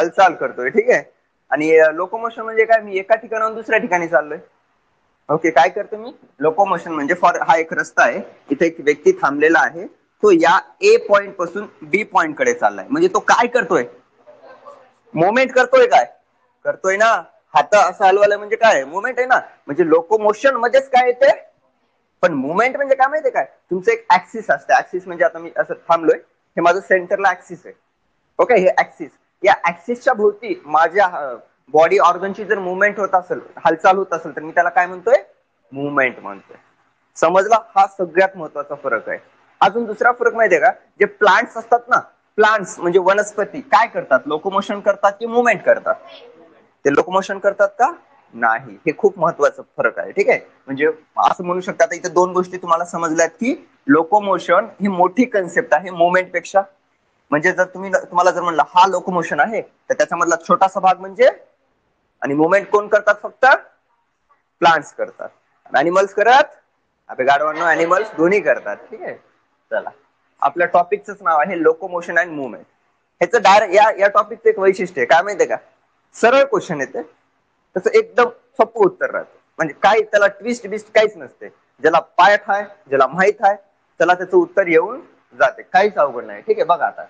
हालचाल करतोय, ठीक आहे. आणि लोकोमोशन म्हणजे काय, मी एका ठिकाणाहून दुसऱ्या ठिकाणी चाललोय. ओके, काय करतो मी, लोकोमोशन म्हणजे हा एक रस्ता आहे, इथे एक व्यक्ती थांबलेला आहे, तो या ए पॉइंट पासून बी पॉइंट कडे चाललाय. म्हणजे तो काय करतोय, मुवमेंट करतोय. काय करतोय ना, हात असं हलवायला म्हणजे काय, मुवमेंट आहे ना. म्हणजे लोकोमोशन मध्येच काय येते, पण मुवमेंट म्हणजे काय माहितीये काय, तुमचं एक ऍक्सिस असतं. ऍक्सिस म्हणजे आता मी असं थांबलोय, हे माझं सेंटरला ऍक्सिस आहे. ओके, हे ऍक्सिस, या ऍक्सिसच्या भोवती माझ्या बॉडी ऑर्गनची जर मुवमेंट होत असेल, हालचाल होत असेल, तर मी त्याला काय म्हणतोय, मुवमेंट म्हणतोय. समजला, हा सगळ्यात महत्वाचा फरक आहे. अजून दुसरा फरक माहितीये का, जे प्लांट्स असतात ना, प्लांट्स म्हणजे वनस्पती काय करतात, लोकोमोशन करतात की मुवमेंट करतात. ते लोकोमोशन करतात का, नाही. हे खूप महत्वाचा फरक आहे, ठीक आहे. म्हणजे असं म्हणू शकता, आता इथे दोन गोष्टी तुम्हाला समजल्यात की लोकोमोशन ही मोठी कन्सेप्ट आहे मुवमेंट पेक्षा. म्हणजे जर तुम्हाला जर म्हणलं हा लोकोमोशन आहे, तर त्याच्यामधला छोटासा भाग म्हणजे, आणि मुवमेंट कोण करतात, फक्त प्लांट्स करतात. अॅनिमल्स करत, आपल्या गाढवांना अॅनिमल्स दोन्ही करतात, ठीक आहे. चला, आपल्या टॉपिकच नाव आहे लोकोमोशन अँड मुवमेंट. ह्याचं डायरेक्ट या टॉपिकचं एक वैशिष्ट्य आहे, काय माहितीये का, सरळ क्वेश्चन येते, तसं एकदम सोपं उत्तर राहतं. म्हणजे काही त्याला ट्विस्ट बिस्ट काहीच नसते. ज्याला पाठ आहे, ज्याला माहित आहे, त्याला त्याचं उत्तर येऊन जाते, काहीच अवघड नाही, ठीक आहे. बघा आता,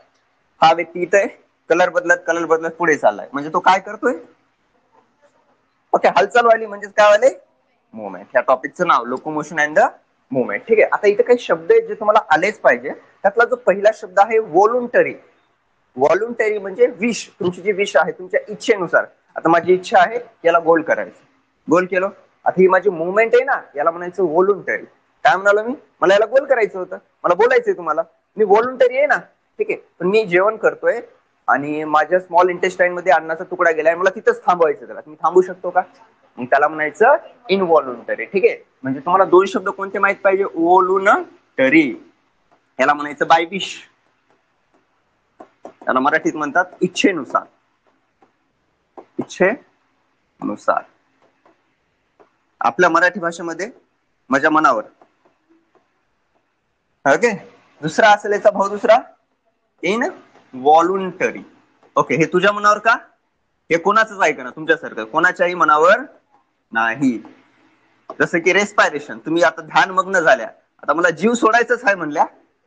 हा व्यक्ती इथे कलर बदलत पुढे चाललाय, म्हणजे तो काय करतोय, ओके, हालचाल वाली म्हणजे काय वाले, मुवमेंट. ह्या टॉपिकचं नाव लोकोमोशन अँड द मुवमेंट, ठीक आहे. आता इथे काही शब्द आहेत जे तुम्हाला आलेच पाहिजे. त्यातला जो पहिला शब्द आहे वॉलुंटरी. वॉलुंटरी म्हणजे विश, तुमची जी विश आहे, तुमच्या इच्छेनुसार. आता माझी इच्छा आहे याला गोल करायचं, गोल केलं. आता ही माझी मुवमेंट आहे ना, याला म्हणायचं वॉलुंटरी. काय म्हणालो मी, मला याला गोल करायचं होतं, मला बोलायचंय तुम्हाला, मी वॉलुंटरी आहे ना, ठीक आहे. पण मी जेवण करतोय आणि माझ्या स्मॉल इंटेस्टाईन मध्ये अन्नाचा तुकडा गेलाय, मला तिथंच थांबवायचं, त्याला मी थांबू शकतो का, मग त्याला म्हणायचं इनव्हॉलुंटरी, ठीक आहे. म्हणजे तुम्हाला दोन शब्द कोणते माहित पाहिजे, वॉलुंटरी, याला म्हणायचं बाय विश, त्याला मराठीत म्हणतात इच्छेनुसार, इच्छेनुसार. आपल्या मराठी भाषेमध्ये माझ्या मनावर. ओके, दुसरा असेल याचा भाव दुसरा, इन वॉलुंटरी. ओके, हे तुझ्या मनावर का, हे कोणाचंच ऐका ना, तुमच्यासारखं कोणाच्याही मनावर नाही. जसं की रेस्पायरेशन, तुम्ही आता ध्यानमग्न झाल्या, आता मला जीव सोडायचंच आहे म्हणल्या,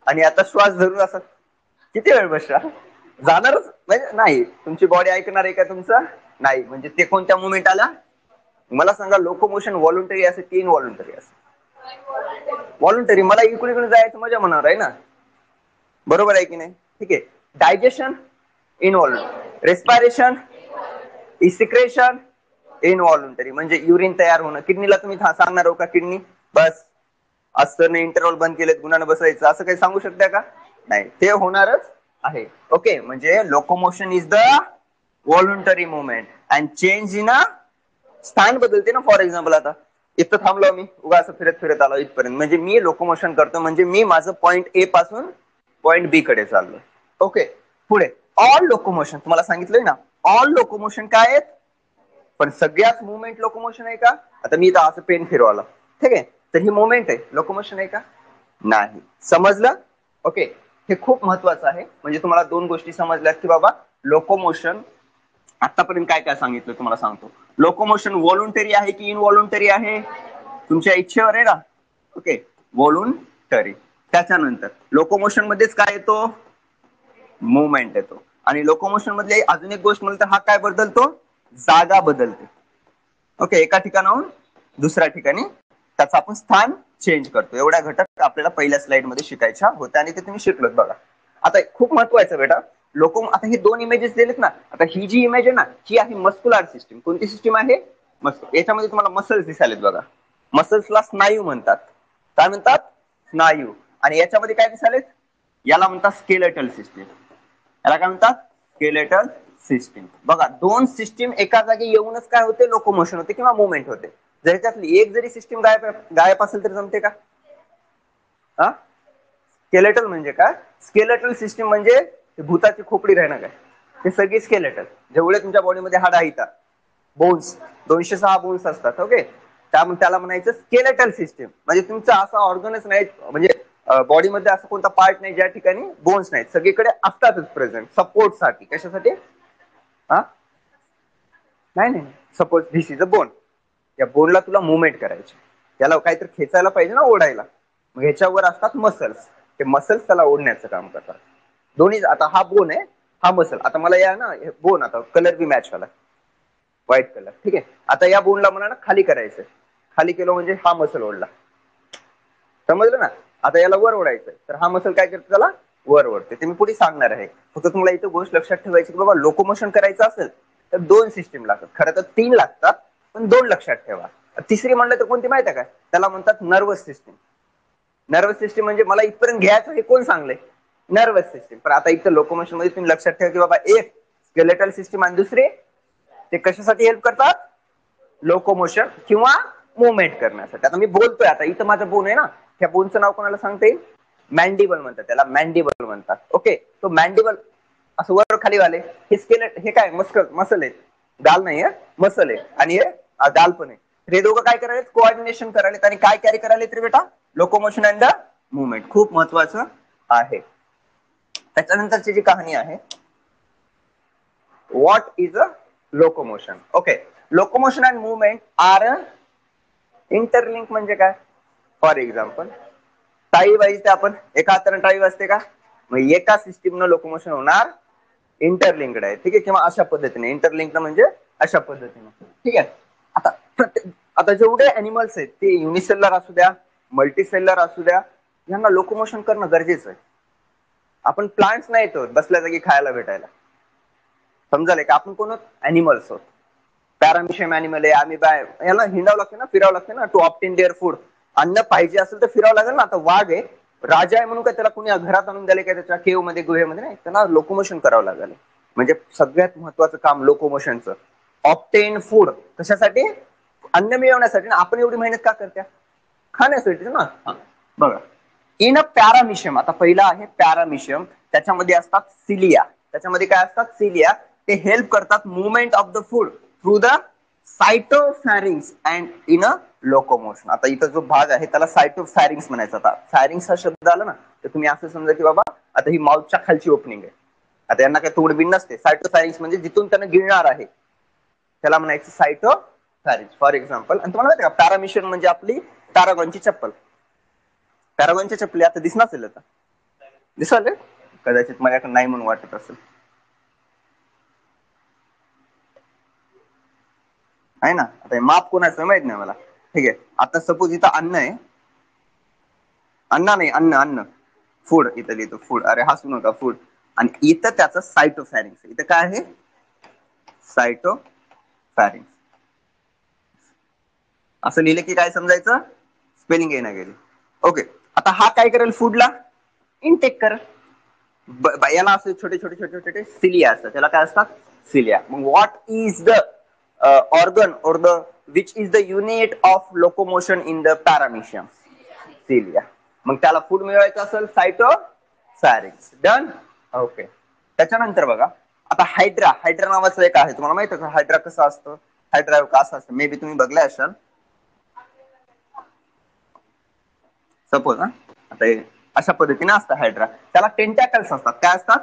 आणि आता श्वास धरून असं किती वेळ बसला, जाणारच म्हणजे नाही, तुमची बॉडी ऐकणार आहे का तुमचं, नाही. म्हणजे ते कोणत्या मुवमेंट आला, मला सांगा, लोकोमोशन व्हॉलुंटरी असेल की इनव्हॉलुंटरी असेल, व्हॉलुंटरी. मला इकडे इकडे जायचं माझ्या मनावर आहे ना, बरोबर आहे की नाही, ठीक आहे. Digestion involuntary, respiration, secretion involuntary. म्हणजे युरिन तयार होणं, किडनीला तुम्ही सांगणार हो का, किडनी बस असं इंटरव्हल बंद केलेत गुन्ह्यानं बसायचं, असं काही सांगू शकता का, नाही, ते होणारच आहे. ओके, म्हणजे locomotion is the voluntary movement and change in a, स्थान बदलते ना. फॉर एक्झाम्पल, आता इथं थांबलो मी, उगा असं फिरत फिरत आलो इथपर्यंत, म्हणजे मी लोकोमोशन करतो, म्हणजे मी माझं पॉइंट ए पासून पॉइंट बी कडे चाललोय. ओके, पुढे ऑल लोकोमोशन, तुम्हाला सांगितलंय ना, ऑल लोकोमोशन काय आहेत, पण सगळ्यात मुवमेंट लोकोमोशन आहे का. आता मी इथं असं पेन फिरवाला, ठीक आहे, तर ही मुवमेंट आहे, लोकोमोशन आहे का, नाही. समजलं. ओके, हे खूप महत्वाचं आहे. म्हणजे तुम्हाला दोन गोष्टी समजल्यात की बाबा लोकोमोशन, आतापर्यंत काय काय सांगितलं तुम्हाला सांगतो. लोकोमोशन व्हॉलुंटरी आहे की इनव्हॉलुंटरी आहे, तुमच्या इच्छेवर आहे ना. ओके, व्हॉलुंटरी. त्याच्यानंतर लोकोमोशन मध्येच काय येतो, मुवमेंट येतो. आणि लोकोमोशन मधले अजून एक गोष्ट म्हणलं तर हा काय बदलतो, जागा बदलते. ओके, एका ठिकाणाहून दुसऱ्या ठिकाणी त्याचं आपण स्थान चेंज करतो. एवढ्या घटक आपल्याला पहिल्या स्लाइड मध्ये शिकायच्या होत्या, आणि ते तुम्ही शिकलोत. बघा आता खूप महत्वाचं बेटा, आता हे दोन इमेजेस दिलेत ना, आता ही जी इमेज आहे ना, ही आहे मस्क्युलर सिस्टीम. कोणती सिस्टीम आहे, याच्यामध्ये तुम्हाला मसल्स दिसालेत बघा, मसल्सला स्नायू म्हणतात. काय म्हणतात, स्नायू. आणि याच्यामध्ये काय दिसालेत, याला म्हणतात स्केलेटल सिस्टीम. याला काय म्हणतात, स्केलेटल सिस्टीम. बघा, दोन सिस्टीम एका जागी येऊनच काय होते, लोकोमोशन होते किंवा मुवमेंट होते. जर त्यातली एक जरी सिस्टीम गायब असेल तर जमते का. स्केलेटल म्हणजे काय, स्केलेटल सिस्टीम म्हणजे भूताची खोपडी राहणं काय, हे सगळी स्केलेटल. जेवढे तुमच्या बॉडीमध्ये हाडं आहेत, बोन्स 206 बोन्स असतात. ओके, त्यामुळे त्याला म्हणायचं स्केलेटल सिस्टीम. म्हणजे तुमचा असा ऑर्गनच नाही, म्हणजे बॉडीमध्ये असं कोणता पार्ट नाही ज्या ठिकाणी बोन्स नाहीत, सगळीकडे असतातच प्रेझेंट, सपोर्ट साठी. कशासाठी, हा नाही नाही, suppose this is a bone. या बोनला तुला मुवमेंट करायची, त्याला काहीतरी खेचायला पाहिजे ना, ओढायला. मग ह्याच्यावर असतात मसल्स, ते मसल्स त्याला ओढण्याचं काम करतात. दोन्ही, आता हा बोन आहे, हा मसल. आता मला या ना बोन, आता कलर बी मॅच झाला, व्हाईट कलर, ठीक आहे. आता या बोनला मला ना खाली करायचं, खाली केलं म्हणजे हा मसल ओढला, समजलं ना. आता याला वर ओढायचं, तर हा मसल काय करतो, त्याला वर ओढते. ते मी पुढे सांगणार आहे. फक्त तुम्हाला इथं गोष्ट लक्षात ठेवायची की बाबा लोकोमोशन करायचं असेल तर 2 सिस्टीम लागतात. खरं तर 3 लागतात, पण 2 लक्षात ठेवा. तिसरी म्हणलं तर कोणती माहिती आहे का, त्याला म्हणतात नर्वस सिस्टीम. नर्वस सिस्टीम म्हणजे मला इथपर्यंत घ्यायचं हे कोण सांगलंय, नर्वस सिस्टीम. पण आता इथं लोकोमोशन मध्ये तुम्ही लक्षात ठेवा की बाबा एक स्केलेटल सिस्टीम आणि दुसरे ते कशासाठी हेल्प करतात, लोकोमोशन किंवा मुवमेंट करण्यासाठी. आता मी बोलतोय, आता इथं माझं बोन आहे ना, त्या बोनचं नाव कोणाला सांगता येईल, मॅन्डिबल म्हणतात त्याला, मॅन्डिबल म्हणतात. ओके, तो मॅन्डिबल असं वर खाली वाले, हे स्केलेट, हे काय मसल आहे, गाल नाही आहे, मसल आहे. आणि हे गाल पण आहे. हे दोघं काय करायला, कोऑर्डिनेशन करायला. आणि काय कॅरी करायला तर बेटा, लोकोमोशन अँड द मुवमेंट. खूप महत्वाचं आहे. त्याच्यानंतरची जी कहाणी आहे, what is a locomotion. Okay, locomotion and movement are interlink. म्हणजे काय, फॉर एक्झाम्पल टाळी वाजते, आपण एका हाताने टाळी वाजते का, मग एका सिस्टीम न लोकोमोशन होणार, इंटरलिंक्ड आहे, ठीक आहे. किंवा अशा पद्धतीने इंटरलिंक्ड म्हणजे अशा पद्धतीने, ठीक आहे. आता आता जेवढे अॅनिमल्स आहेत ते युनिसेल्युलर असू द्या, मल्टीसेल्युलर असू द्या, यांना लोकोमोशन करणं गरजेचं आहे. आपण प्लांट्स नाही तो बसल्या जागी खायला भेटायला, समजायला का. आपण कोण अॅनिमल्स आहोत, पॅरामिशियम अॅनिमल आहे आम्ही. बाय याला हिंडावं लागते ना, फिरावं लागते ना, टू ऑब्टेन देअर फूड. अन्न पाहिजे असेल तर फिरावं लागेल ना. आता वाघ आहे, राजा आहे म्हणून काय त्याला कुणी घरात आणून द्याले काय, त्याच्या केव मध्ये, गुहेमध्ये नाही, त्याला लोकोमोशन करावं लागेल. म्हणजे सगळ्यात महत्वाचं काम लोकोमोशनचं. ऑब्टेन फूड कशासाठी, अन्न मिळवण्यासाठी ना. आपण एवढी मेहनत का करत्या, खाण्यासाठी ना. बघा, इन अ पॅरामिशियम, आता पहिला आहे पॅरामिशियम, त्याच्यामध्ये असतात सिलिया. त्याच्यामध्ये काय असतात, सिलिया. ते हेल्प करतात movement of the food through the cytopharynx and in a locomotion. आता इथं जो भाग आहे त्याला सायटोफॅरिंग्स म्हणायचा. आता फॅरिंग्स हा शब्द आला ना, तर तुम्ही असं समजा की बाबा आता ही माउथच्या खालची ओपनिंग आहे. आता यांना काही तोडबिन नसते. सायटोफॅरिंग्स म्हणजे जिथून त्यांना गिळणार आहे त्याला म्हणायचं सायटोफॅरिंग्स, फॉर एक्झाम्पल. आणि तुम्हाला माहिती का, पॅरामिशन म्हणजे आपली पॅरागॉनची चप्पल. पॅरागॉनच्या चप्पली आता दिसणार असेल, आता दिसाल कदाचित, माझ्याकडे नाही म्हणून वाटत असेल, आहे ना. आता माप कोणाचं माहित नाही मला, ठीक आहे. आता सपोज इथं अन्न आहे, अन्न नाही, अन्न अन्न, फूड इथं लिहितो फूड, अरे हसू नका, फूड. आणि इथं त्याचं सायटोफॅरिंग्स, इथं काय आहे, सायटोफॅरिंग्स. असं लिहिलं की काय समजायचं, स्पेलिंग येईना गेली. ओके, आता हा काय करेल, फूडला इनटेक करेल. याला असे छोटे छोटे छोटे छोटे सिलिया असतात, त्याला काय असतात, सिलिया. मग what is the organ or the which is the unit of locomotion in the paramecium, cilia. मग त्याला फूड मिळवायचं असेल, सायटोफॅरिंग्स. डन. ओके, त्याच्यानंतर बघा, आता हायड्रा. हायड्रा नावाचं एक आहे, तुम्हाला माहिती आहे का हायड्रा कसं असतं, हायड्रा कसं असतं, मे बी तुम्ही बघला असाल. सपोज आता अशा पद्धतीने असतं हायड्रा, त्याला टेंटॅकल्स असतात. काय असतात,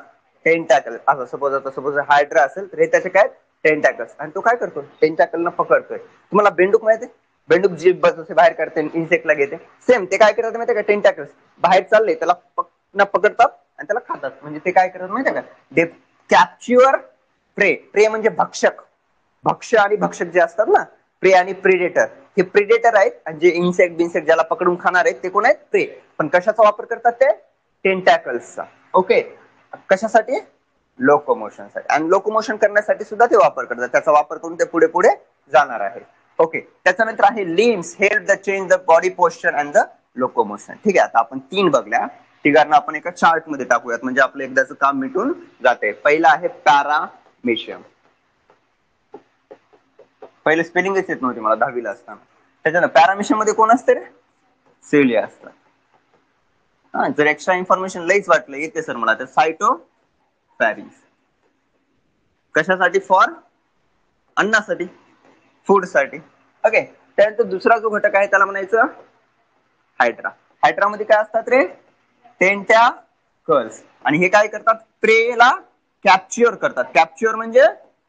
टेंटॅकल. असं सपोज, आता सपोज हायड्रा असेल तर हे त्याचे काय, टेंटॅकल्स. आणि तो काय करतो, टेंटॅकलनं पकडतोय. तुम्हाला बेंडूक माहिती आहे, बेंडूक जीभ जसे बाहेर काढते, इन्सेक्टला घेते, सेम ते काय करतात माहिती आहे का, टेंटॅकल्स बाहेर चालले त्याला पकडतात आणि त्याला खातात. म्हणजे ते काय करतात माहिती आहे का, दे कॅप्च्युअर प्रे. प्रे म्हणजे भक्षक, भक्ष्य आणि भक्षक जे असतात ना, प्रे आणि प्रिडेटर. हे प्रिडेटर आहेत, आणि जे इन्सेक्ट बिन्सेक्ट ज्याला पकडून खाणार आहेत ते कोण आहेत, प्रे. पण कशाचा वापर करतात ते, टेंटॅकल्सचा. ओके, कशासाठी, लोकोमोशनसाठी. आणि लोकोमोशन करण्यासाठी सुद्धा ते वापर करतात, त्याचा वापर करून ते पुढे पुढे जाणार आहे. ओके, त्याच्यानंतर आहे limbs, help the change the body posture and the locomotion. ठीक आहे, आता आपण 3 बघल्या, तिघांना आपण एका चार्ट मध्ये टाकूयात, म्हणजे आपलं एकदाचं काम मिटून जाते. पहिला आहे पॅरामिशियम. पहिले स्पेलिंगच येत नव्हती मला 10वीला असताना. त्याच्यानंतर पॅरामिशन मध्ये कोण असते रे, सिलिया असतात. हा, जर एक्स्ट्रा इन्फॉर्मेशन लईच वाटलं येते सर मला, तर सायटोफॅरिंग्स. कशासाठी, फॉर अन्नासाठी, फूड साठी. ओके, त्यानंतर दुसरा जो घटक आहे त्याला म्हणायचं हायड्रा. हायड्रा मध्ये काय असतात रे, टेंटॅकल्स. आणि हे काय करतात, प्रेला कॅप्च्युअर करतात. कॅप्च्युअर म्हणजे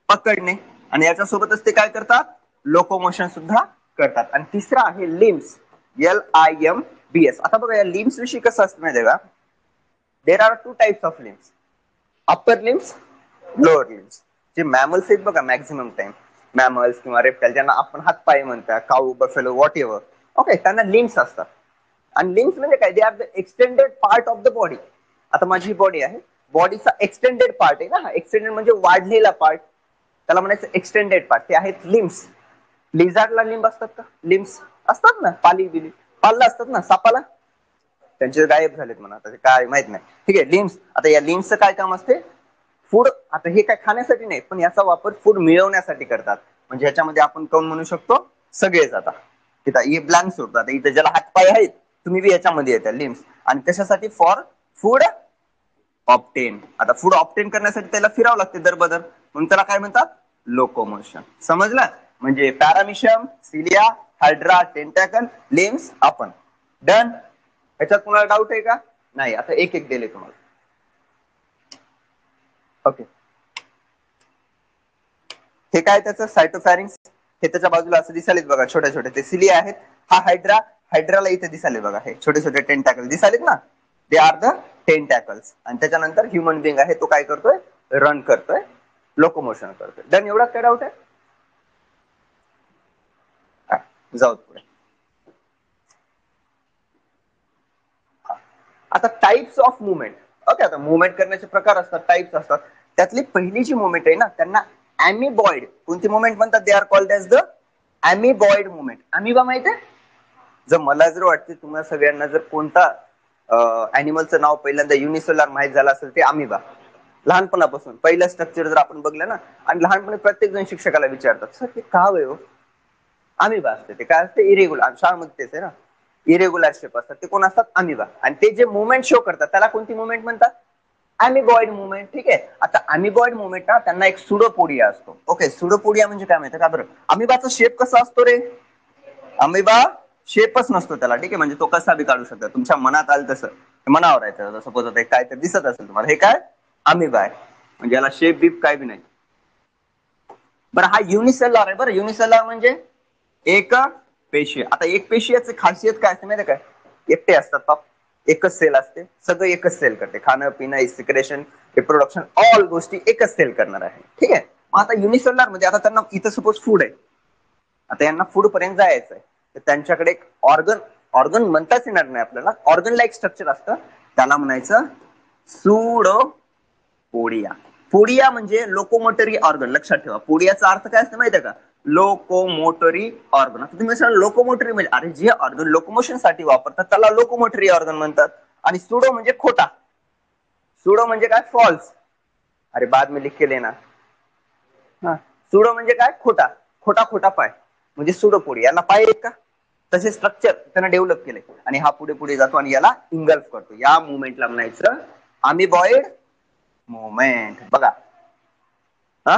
पकडणे, आणि याच्यासोबतच ते काय करतात, लोकोमोशन सुद्धा करतात. आणि तिसरा आहे लिम्स, LIMBS. आता बघा या लिम्स विषयी कसं असतं माहिती आहे का, there are 2 types of limbs, upper limbs, lower limbs. जे मॅमल्स आहेत बघा, मॅक्झिमम टाइम मॅमल्स किंवा रेप्टाइल, ज्यांना आपण हातपाय म्हणतात, काऊ, बफेलो, व्हॉट एव्हर, ओके, त्यांना लिम्स असतात. आणि लिम्स म्हणजे काय, they are the extended part of the body. आता माझी बॉडी आहे, बॉडीचा एक्सटेंडेड पार्ट आहे ना, एक्सटेंडेड म्हणजे वाढलेला पार्ट, त्याला म्हणायचं एक्सटेंडेड पार्ट, ते आहेत लिम्स. लिझार्डला लिंब असतात का, लिम्स असतात ना, पाली बिली पालला असतात ना, सापाला, त्यांचे गायब झालेत म्हणा, आता काय माहित नाही, ठीक आहे. लिम्स, आता या लिम्सचं काय काम असते, फूड, आता हे काय खाण्यासाठी नाही, पण याचा वापर फूड मिळवण्यासाठी करतात. म्हणजे ह्याच्यामध्ये आपण कोण म्हणू शकतो, सगळेच. आता तिथं हे ब्लँक सोडतात, इथं ज्याला हातपाय आहेत तुम्ही बी याच्यामध्ये येतात लिम्स. आणि कशासाठी, फॉर फूड ऑप्टेन. आता फूड ऑप्टेन करण्यासाठी त्याला फिरावं लागते दरबदर, म्हणून त्याला काय म्हणतात, लोकोमोशन. समजलं, म्हणजे पॅरामिशियम, सिलिया, हायड्रा, टेंटॅकल, लिम्स, आपण डन. ह्याच्यात तुम्हाला डाऊट आहे का, नाही. आता एक एक दिले तुम्हाला, ओके. हे काय त्याचं सायटोफॅरिंग्स, हे त्याच्या बाजूला असं दिसालेत बघा, छोटे छोटे ते सिलिया आहेत. हा हायड्रा, हायड्राला इथे दिसाले बघा, हे छोटे छोटे टेंटॅकल दिसालेत ना, दे आर द टेंटॅकल्स. आणि त्याच्यानंतर ह्युमन बिंग आहे, तो काय करतोय, रन करतोय, लोकोमोशन करतोय. डन, एवढाच काय डाऊट आहे, जाऊ पुढे. आता टाइप्स ऑफ मुवमेंट, ओके. आता मुवमेंट करण्याचे प्रकार असतात, टाइप्स असतात. त्यातली पहिली जी मुवमेंट आहे ना, त्यांना अॅमिबॉइड, कोणती मुवमेंट म्हणतात, they are called as the amoeboid movement. Amoeba माहिती आहे, जर मला जर वाटते तुम्हाला सगळ्यांना जर कोणता अॅनिमलचं नाव पहिल्यांदा युनिसेलर माहित झालं असेल, ते अॅमिबा. लहानपणापासून पहिलं स्ट्रक्चर जर आपण बघलं ना, आणि लहानपणी प्रत्येक जण शिक्षकाला विचारतात, सर ते का हो, अमिबा असते. ते काय असते, इरेग्युलर, शाळेमध्ये तेच आहे ना, इरेग्युलर शेप असतात, ते कोण असतात, अमिबा. आणि ते जे मुवमेंट शो करतात त्याला कोणती मुवमेंट म्हणतात, अॅमिबॉइड मुवमेंट. ठीक आहे. आता अॅमिबॉइड मुवमेंट ना, त्यांना एक सुडोपोडिया असतो. ओके, सुडोपोडिया म्हणजे काय माहिती का, बरं अमिबाचा शेप कसा असतो रे, अमिबा शेपच नसतो त्याला, ठीक आहे. म्हणजे तो कसा बी काढू शकता, तुमच्या मनात आलं तसं, मनावर आहे. सपोज आता काय तर दिसत असेल तुम्हाला, हे काय अमिबा आहे, म्हणजे याला शेप बीप काय बी नाही. बरं हा युनिसेलर आहे. बरं युनिसेलर म्हणजे एक पेशी. आता एक पेशीची खासियत काय असते माहिती काय, एकटे असतात, एकच सेल असते, सगळं एकच सेल करते, खाणं पिणं, सिक्रेशन, रिप्रोडक्शन, ऑल गोष्टी एकच सेल करणार आहे. ठीक आहे. मग आता युनिसेलर म्हणजे, आता त्यांना इथं सपोज फूड आहे, आता यांना फूड पर्यंत जायचं आहे, तर त्यांच्याकडे एक ऑर्गन, ऑर्गन म्हणताच येणार नाही आपल्याला, ऑर्गन लाईक स्ट्रक्चर असतं, त्याला म्हणायचं सुडोपोडिया. पोडिया म्हणजे लोकोमोटरी ऑर्गन. लक्षात ठेवा, पोडियाचा अर्थ काय असतं माहितीये का, लोकोमोटरी ऑर्गन. आता तुम्ही सांगा लोकोमोटरी म्हणजे, अरे जे ऑर्गन लोकोमोशन साठी वापरतात त्याला लोकोमोटरी ऑर्गन म्हणतात. आणि सुडो म्हणजे खोटा, सुडो म्हणजे काय, फॉल्स. अरे बाद में लिख के लेना. सुडो म्हणजे काय, खोटा, खोटा खोटा पाय, म्हणजे सुडोपोडिया. याला पाय आहेत का, तसे स्ट्रक्चर त्यानं डेव्हलप केले, आणि हा पुढे पुढे जातो आणि याला इंगल्फ करतो. या मुवमेंटला म्हणायचं अमिबॉइड मुवमेंट. बघा, हा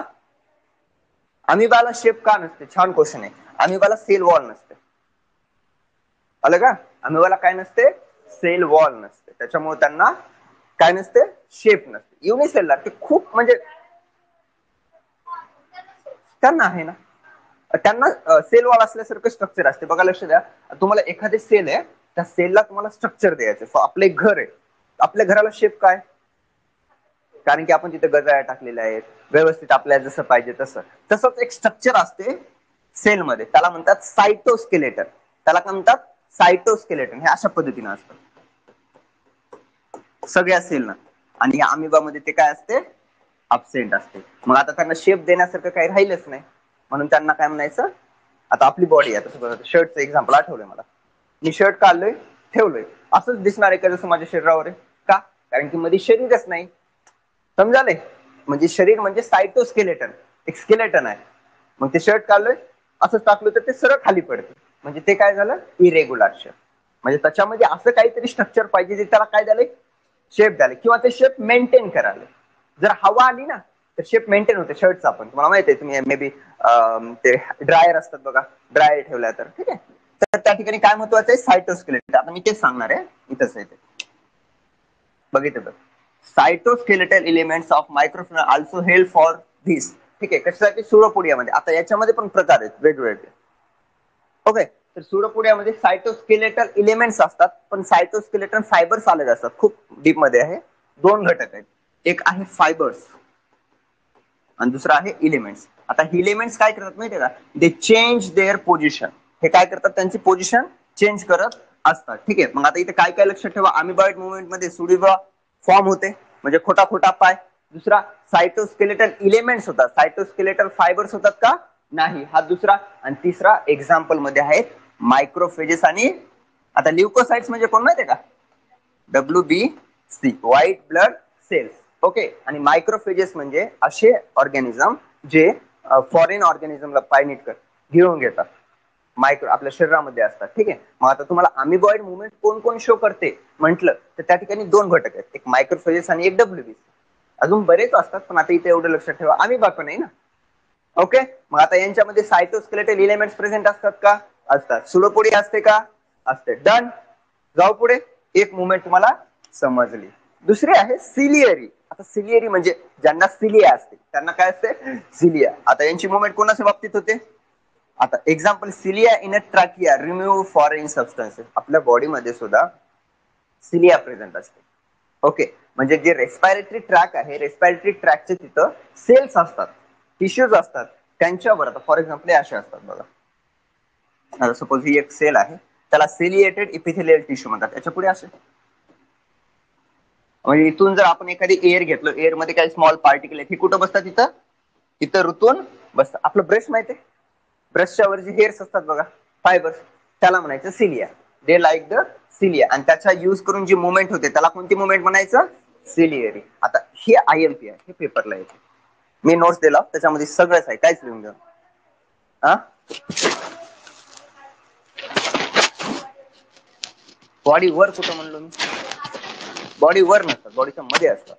अमिबाला शेप का नसते, छान क्वेश्चन आहे. अमिबाला सेल वॉल नसते, आलं का, अमिबाला काय नसते, सेल वॉल नसते, त्याच्यामुळे त्यांना काय नसते, शेप नसते. युनिसेलर ते खूप म्हणजे त्यांना आहे ना, त्यांना सेल वॉल असल्यासारखं स्ट्रक्चर असते. बघा लक्ष द्या, तुम्हाला एखादे सेल आहे, त्या सेलला तुम्हाला स्ट्रक्चर द्यायचं. आपलं एक घर आहे, आपल्या घराला शेप काय, कारण की आपण तिथे गजाळ्या टाकलेल्या आहेत, व्यवस्थित आपल्याला जसं पाहिजे तसं. तसंच एक स्ट्रक्चर असते सेलमध्ये, त्याला म्हणतात सायटोस्केलेटन. त्याला काय म्हणतात, सायटोस्केलेटन. हे अशा पद्धतीने असतं सगळ्या सेलना. आणि या अमिबामध्ये ते काय असते, अबसेंट असते. मग आता त्यांना शेप देण्यासारखं काही राहिलंच नाही, म्हणून त्यांना काय म्हणायचं, आता आपली बॉडी आहे, शर्टचं एक्झाम्पल आठवलंय मला, मी शर्ट काढलोय ठेवलोय, असंच दिसणार आहे का जसं माझ्या शरीरावर आहे का, कारण की मध्ये शरीरच नाही. समजाले, म्हणजे शरीर म्हणजे सायटोस्केलेटन, एक स्केलेटन आहे. मग ते शर्ट काढलोय असंच टाकलं तर ते सरळ खाली पडते, म्हणजे ते काय झालं, इरेग्युलर शेप. म्हणजे त्याच्यामध्ये असं काहीतरी स्ट्रक्चर पाहिजे जे त्याला काय झालंय, शेप द्याले, किंवा ते शेप मेंटेन करायला. जर हवा आली ना तर शेप मेंटेन होते शर्टचा. पण तुम्हाला माहिती आहे, तुम्ही मे बी ते ड्रायर असतात बघा, ड्रायर ठेवल्या तर ठीक आहे. तर त्या ठिकाणी काय महत्वाचं आहे, सायटोस्केलेटन. आता मी तेच सांगणार आहे, इथंच आहे ते, बघितलं तर cytoskeletal elements of microfilament also help for this. ठीक आहे. कशासाठी? सुडोपोडियामध्ये. आता याच्यामध्ये पण प्रकार आहेत वेगवेगळे. ओके, तर सुडोपोडियामध्ये सायटोस्केलेटल इलेमेंट्स असतात, पण सायटोस्केलेटल फायबर्स अलग असतात. खूप डीप मध्ये आहे. दोन घटक आहेत, एक आहे फायबर्स आणि दुसरा आहे इलिमेंट्स. आता इलिमेंट्स काय करतात माहितीये का? दे चेंज देअर पोझिशन. हे काय करतात? त्यांची पोझिशन चेंज करत असतात. ठीक आहे. मग आता इथे काय काय लक्षात ठेवा. अमिबॉइड मुवमेंट मध्ये सुडीवा फॉर्म होते, म्हणजे खोटा खोटा पाय. दुसरा सायटोस्केलेटल इलेमेंट्स होतात. सायटोस्केलेटल फायबर्स होतात का? नाही, हा दुसरा. आणि तिसरा एक्झाम्पल मध्ये आहेत मायक्रोफेजेस आणि आता ल्युकोसाइट्स म्हणजे कोण माहितीये का? WBC, white blood cells. Okay, आणि मायक्रोफेजेस म्हणजे असे ऑर्गॅनिझम जे फॉरेन ऑर्गॅनिझमला पायनीट घेऊन घेतात, मायक्रो आपल्या शरीरामध्ये असतात. ठीक आहे. मग आता तुम्हाला अमिबॉइड मुवमेंट कोण कोण शो करते म्हटलं तर त्या ठिकाणी दोन घटक आहेत, एक मायक्रोफेजेस आणि एक WBC. अजून बरेच असतात, पण आता इथे एवढं लक्षात ठेवा, अमिबा पण आहे ना. ओके, मग आता यांच्यामध्ये सायटोस्केलेटल एलिमेंट्स प्रेझेंट असतात का? असतात. सुडोपोडिया असते का? असते. डन. जाऊ पुढे. एक मुवमेंट तुम्हाला समजली. दुसरी आहे सिलियरी. आता सिलियरी म्हणजे ज्यांना सिलिया असते त्यांना काय असते? सिलिया. आता यांची मुवमेंट कोणाच्या बाबतीत होते? आता example, cilia in a trachea remove foreign substances. आपल्या बॉडीमध्ये सुद्धा सिलिया प्रेझेंट असते. ओके, म्हणजे जे रेस्पिरेटरी ट्रॅक आहे, रेस्पिरेटरी ट्रॅकचे तिथं सेल्स असतात, टिश्यूज असतात, त्यांच्यावर आता फॉर एक्झाम्पल असे असतात बघा. आता सपोज ही एक सेल आहे, त्याला सिलिएटेड इपिथेलियल टिश्यू म्हणतात. त्याच्या पुढे असे म्हणजे इथून जर आपण एखादी एअर घेतलं, एअर मध्ये काही स्मॉल पार्टिकल आहेत, हे कुठं बसतात? तिथं इथं ऋतून बसतात. आपलं ब्रश माहिती आहे, ब्रशच्या वर जे हेअर्स असतात बघा, फायबर्स, त्याला म्हणायचं cilia. They like the cilia. आणि त्याचा युज करून जी मुवमेंट होते त्याला कोणती मुवमेंट म्हणायचं? सिलियरी. आता हे IMP आहे, हे पेपरला येते. मी नोट्स दिला त्याच्यामध्ये सगळंच आहे, काहीच लिहून द्या. बॉडी वर कुठं म्हणलो मी? बॉडी वर नसतात, बॉडीच्या मध्ये असतात.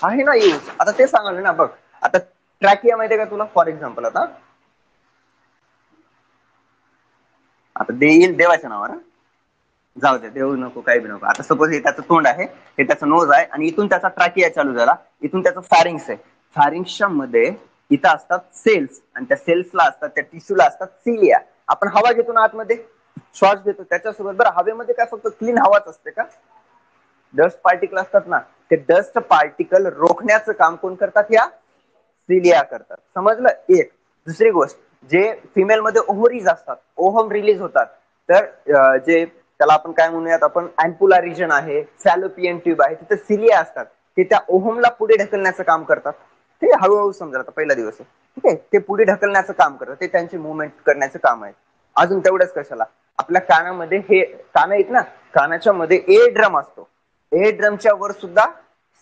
आहे ना यूज. आता ते सांगाल ना बघ. आता ट्रॅकिया माहितीये का तुला? फॉर एक्झाम्पल आता देईल देवाच्या नावानं, जाऊ दे, देऊ नको, काही बी नको. आता सपोज हे त्याचं तोंड आहे, हे त्याचं नोज आहे, आणि इथून त्याचा ट्रॅकिया चालू झाला, इथून त्याचं फॅरिंग्स आहे. फॅरिंग्सच्या मध्ये इथं असतात सेल्स, आणि त्या सेल्सला असतात, त्या टिश्यूला असतात सिलिया. आपण हवा घेतो ना आतमध्ये, श्वास घेतो, त्याच्यासोबत बरं हवेमध्ये काय फक्त क्लीन हवाच असते का? डस्ट पार्टिकल असतात ना, ते डस्ट पार्टिकल रोखण्याचं काम कोण करतात? या सिलिया करतात. समजलं? एक. दुसरी गोष्ट, जे फिमेल मध्ये ओव्हरीज असतात, ओव्हम रिलीज होतात, तर जे त्याला आपण काय म्हणूयात, आपण अँपुला रिजन आहे, फॅलोपियन ट्यूब आहे, तिथे सिलिया असतात, ते त्या ओव्हमला पुढे ढकलण्याचं काम करतात. ते हळूहळू समजा, आता पहिला दिवस आहे, ठीक आहे, ते पुढे ढकलण्याचं काम करतात, ते त्यांचे मुवमेंट करण्याचं काम आहे. अजून तेवढंच कशाला, आपल्या कानामध्ये हे कान आहेत ना, कानाच्या मध्ये ए ड्रम असतो, ए ड्रमच्या वर सुद्धा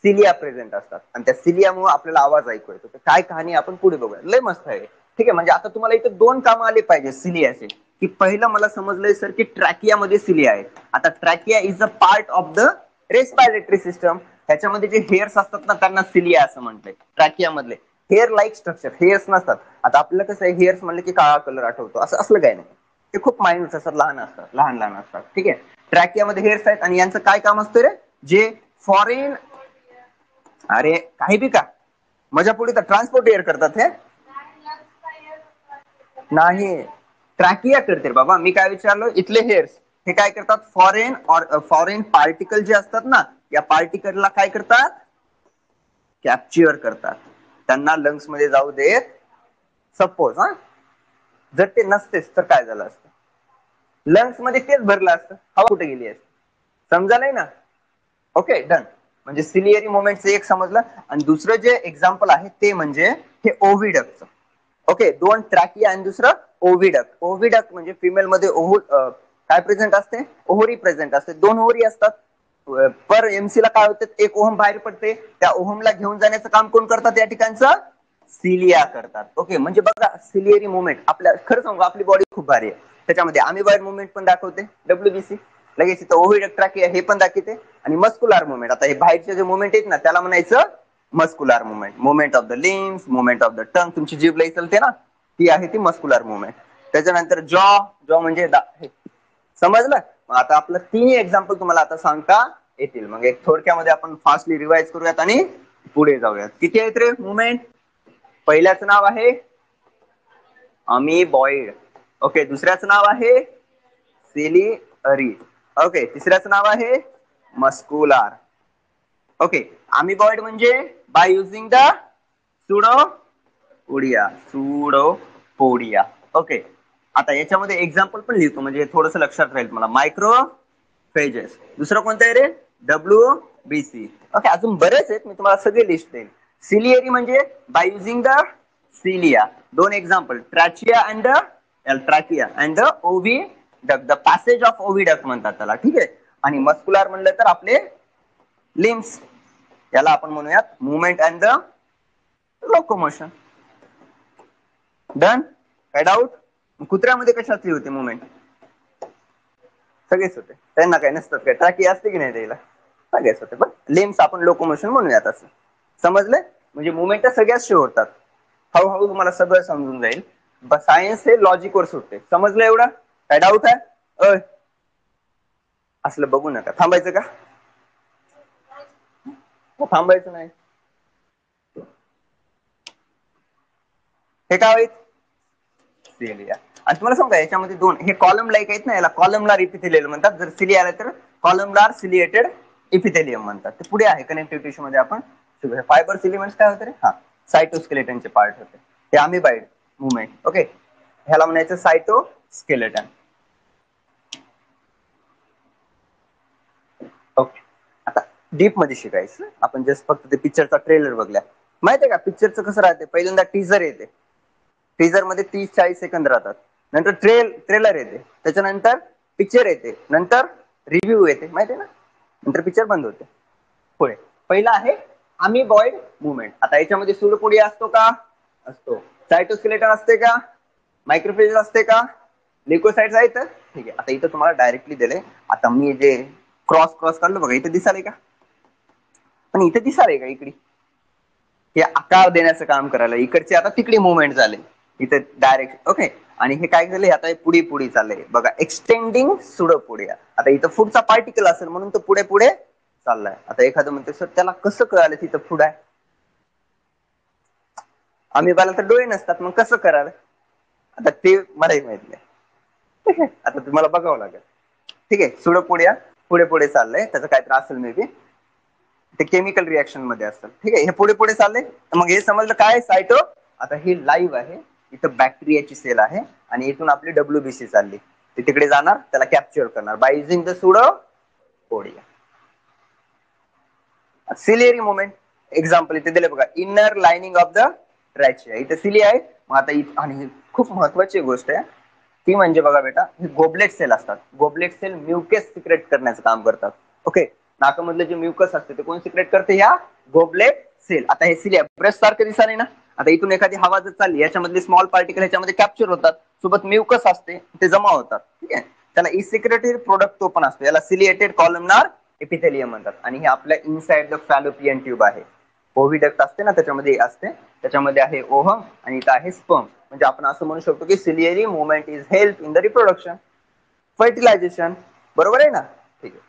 सिलिया प्रेझेंट असतात, आणि त्या सिलियामुळे आपल्याला आवाज ऐकू येतो. काय कहाणी आपण पुढे बघूया, लय मस्त आहे. ठीक आहे, म्हणजे आता तुम्हाला इथे दोन काम आले पाहिजे सिलियाचे, की पहिलं मला समजलंय सर की ट्रॅकिया मध्ये सिलिया आहे. आता trachea is a part of the respiratory system. त्याच्यामध्ये जे हेअर्स असतात ना, त्यांना सिलिया असं म्हटलंय. ट्रॅकिया मधले हेअर लाईक स्ट्रक्चर, हेअर्स नसतात. आता आपल्याला कसं आहे, हेअर्स म्हणलं की काळा कलर आठवतो, असं असलं काही नाही, ते खूप मायन्यूट असतात, लहान असतात, लहान लहान असतात. ठीक आहे, ट्रॅकियामध्ये हेअर्स आहेत, आणि यांचं काय काम असतं रे? जे फॉरेन, अरे काही बी का मजा पुढे तर ट्रान्सपोर्ट एअर करतात हे नाही, ट्रॅकिया करते बाबा. मी काय विचारलो, इथले हेअर्स हे काय करतात? फॉरेन पार्टिकल जे असतात ना, या पार्टिकलला काय करतात? कॅप्चर करतात, त्यांना लंग्स मध्ये जाऊ देत. सपोज जर ते नसतेच तर काय झालं असतं? लंग्स मध्ये तेच भरलं असतं, हवा कुठे गेली असते? समजायलाय ना? Okay, done. म्हणजे सिलियरी मोमेंटचं एक समजलं. आणि दुसरं जे एक्झाम्पल आहे ते म्हणजे हे ओव्हिडक्टचं. ओके, दोन ट्रॅकिया आणि दुसरं ओव्हिडक्ट. ओव्हिडक्ट म्हणजे फिमेल मध्ये काय प्रेझेंट असते? ओव्हरी प्रेझेंट असते, दोन ओव्हरी असतात. पर एमसी ला काय होतं? एक ओहम बाहेर पडते, त्या ओहमला घेऊन जाण्याचं काम कोण करतात? या ठिकाणचं सिलिया करतात. ओके, म्हणजे बघा सिलियरी मुवमेंट, आपल्या खरं सांगू आपली बॉडी खूप भारी आहे. त्याच्यामध्ये अमिबॉइड मुवमेंट पण दाखवते WBC, लगेच इथं ओव्हिडक्ट ट्रॅकिया हे पण दाखवते, आणि मस्कुलार मुवमेंट. आता हे बाहेरचे जे मुवमेंट आहेत ना, त्याला म्हणायचं muscular movement. Movement of the limbs, movement of the tongue, तुमची जीभ लई चलते ना, ती आहे ती मस्कुलार मुवमेंट. त्याच्यानंतर जॉ, जॉ म्हणजे समजलं? आता आपलं तिन्ही एक्झाम्पल तुम्हाला आता सांगता येतील. मग एक थोडक्यामध्ये आपण फास्टली रिवाइज करूयात आणि पुढे जाऊयात. किती आहेत रे मुवमेंट? पहिल्याचं नाव आहे अमीबॉइड. ओके, दुसऱ्याचं नाव आहे सिलिअरी. ओके, तिसऱ्याचं नाव आहे मस्कुलार. ओके, अमीबॉइड म्हणजे by using the pseudopodia. Okay, आता याच्यामध्ये एक्झाम्पल पण लिहितो म्हणजे थोडस लक्षात राहील तुम्हाला. मायक्रोफेजेस, दुसरं कोणतं आहे रे? WBC. ओके, अजून बरेच आहेत, मी तुम्हाला सगळे लिस्ट देईन. सिलिअरी म्हणजे बाय युझिंग द सिलिया. दोन example, trachea and the oviduct, the passage of oviduct म्हणतात त्याला. ठीक आहे. आणि मस्कुलार म्हणलं तर आपले लिम्स, याला आपण म्हणूयात movement and the locomotion. Done? काय डाऊट? कुत्र्यामध्ये कशातली होती मुवमेंट? सगळेच होते, त्यांना काही नसतात काय? ट्रॅकी असते की नाही त्याला? सगळेच होते, पण लिम्स आपण लोकोमोशन म्हणूयात. असं समजले? म्हणजे मुवमेंट सगळ्याच शो होतात. हळूहळू तुम्हाला सगळं समजून जाईल. सायन्स हे लॉजिक वर सुटते. समजलं एवढं? काय डाऊट आहे? असलं बघू नका. थांबायचं का? थांबायचं नाही. हे काय होईल? सिलिया. आणि तुम्हाला सांगू का, याच्यामध्ये दोन हे कॉलम लाईक आहेत ना, याला कॉलमलार इपिथेलियम म्हणतात. जर सिलिया आला तर कॉलमलार सिलिएटेड इपिथेलियम म्हणतात. ते पुढे आहे कनेक्टिव्ह टिश्यू मध्ये. आपण फायबर सिलिमेंट्स काय होते रे? हा, सायटोस्केलेटनचे पार्ट होते. हे अमिबाइड मुवमेंट. ओके, ह्याला म्हणायचं सायटोस्केलेटन. ओके, आता डीप मध्ये शिकायचं. आपण जस्ट फक्त ते पिक्चरचा ट्रेलर बघल्या. माहितीये का पिक्चरचं कसं राहते? पहिल्यांदा टीजर येते, टीजर मध्ये 30-40 सेकंद राहतात. नंतर ट्रेलर येते, त्याच्यानंतर पिक्चर येते, नंतर रिव्ह्यू येते. माहितीये ना? नंतर पिक्चर बंद होते. पुढे पहिला आहे अमिबॉइड मुवमेंट. आता याच्यामध्ये सूडोपोडिया असतो का? असतो. सायटोस्केलेटन असते का? मायक्रोफेज असते का? लिकोसाइट्स आहेत. ठीक आहे, आता इथं तुम्हाला डायरेक्टली दिले. आता मी जे क्रॉस काढलो बघा, इथे दिसाले का? पण इथे दिसाले का? इकडे हे आकार देण्याचं काम करायला, इकडचे आता तिकडे मुवमेंट झाले, इथे डायरेक्ट. ओके, आणि हे काय झाले? आता पुढे पुढे चाललंय बघा, एक्सटेंडिंग सूडोपोडिया. आता इथं फूडचा पार्टिकल असेल म्हणून तो पुढे पुढे चाललाय. आता एखादं म्हणते सर त्याला कसं कळालं तिथं फूड आहे? अमिबाला तर डोळे नसतात, मग कसं कराल? आता ते मलाही माहित नाही. आता तुम्हाला बघावं लागेल. ठीक आहे, सूडोपोडिया पुढे पुढे चाललंय, त्याचं काय त्रास असेल मे बी, ते केमिकल रिएक्शन मध्ये असतात. ठीक आहे, हे पुढे पुढे चालले. मग हे समजलं काय? सायटो. आता हे लाईव्ह आहे, इथं बॅक्टेरियाची सेल आहे आणि इथून आपली WBC चालली, ते तिकडे जाणार, त्याला कॅप्चर करणार bye using the pseudopodia. Ciliary movement example इथे दिले बघा, इनर लाइनिंग ऑफ द ट्रॅचिया. इथे सिलिया आहे. मग आता आणि खूप महत्वाची गोष्ट आहे ती म्हणजे बघा बेटा, हे गोबलेट सेल असतात. गोबलेट सेल म्युकस सिक्रेट करण्याचं काम करतात. ओके, नाकामधलं जे म्युकस असते ते कोण सिक्रेट करते? या गोबलेट सेल. आता हे सिलिया ब्रश सारखं दिसाले ना. आता इथून एखादी हवा जर चालली, याच्यामधले स्मॉल पार्टिकल ह्याच्यामध्ये कॅप्चर होतात, सोबत म्युकस असते, ते जमा होतात. ठीक आहे, त्याला इसिक्रेटरी प्रोडक्ट तो पण असतो, याला सिलिएटेड कॉलमनार एपिथेलियम म्हणतात. आणि हे आपल्या इनसाइड द फॅलोपियन ट्यूब आहे. ओव्हिडक्ट असते ना, त्याच्यामध्ये असते, त्याच्यामध्ये आहे ओहम आणि इथं आहे स्पर्म. म्हणजे आपण असं म्हणू शकतो की ciliary movement is help in the reproduction, fertilization. बरोबर आहे ना? ठीक आहे.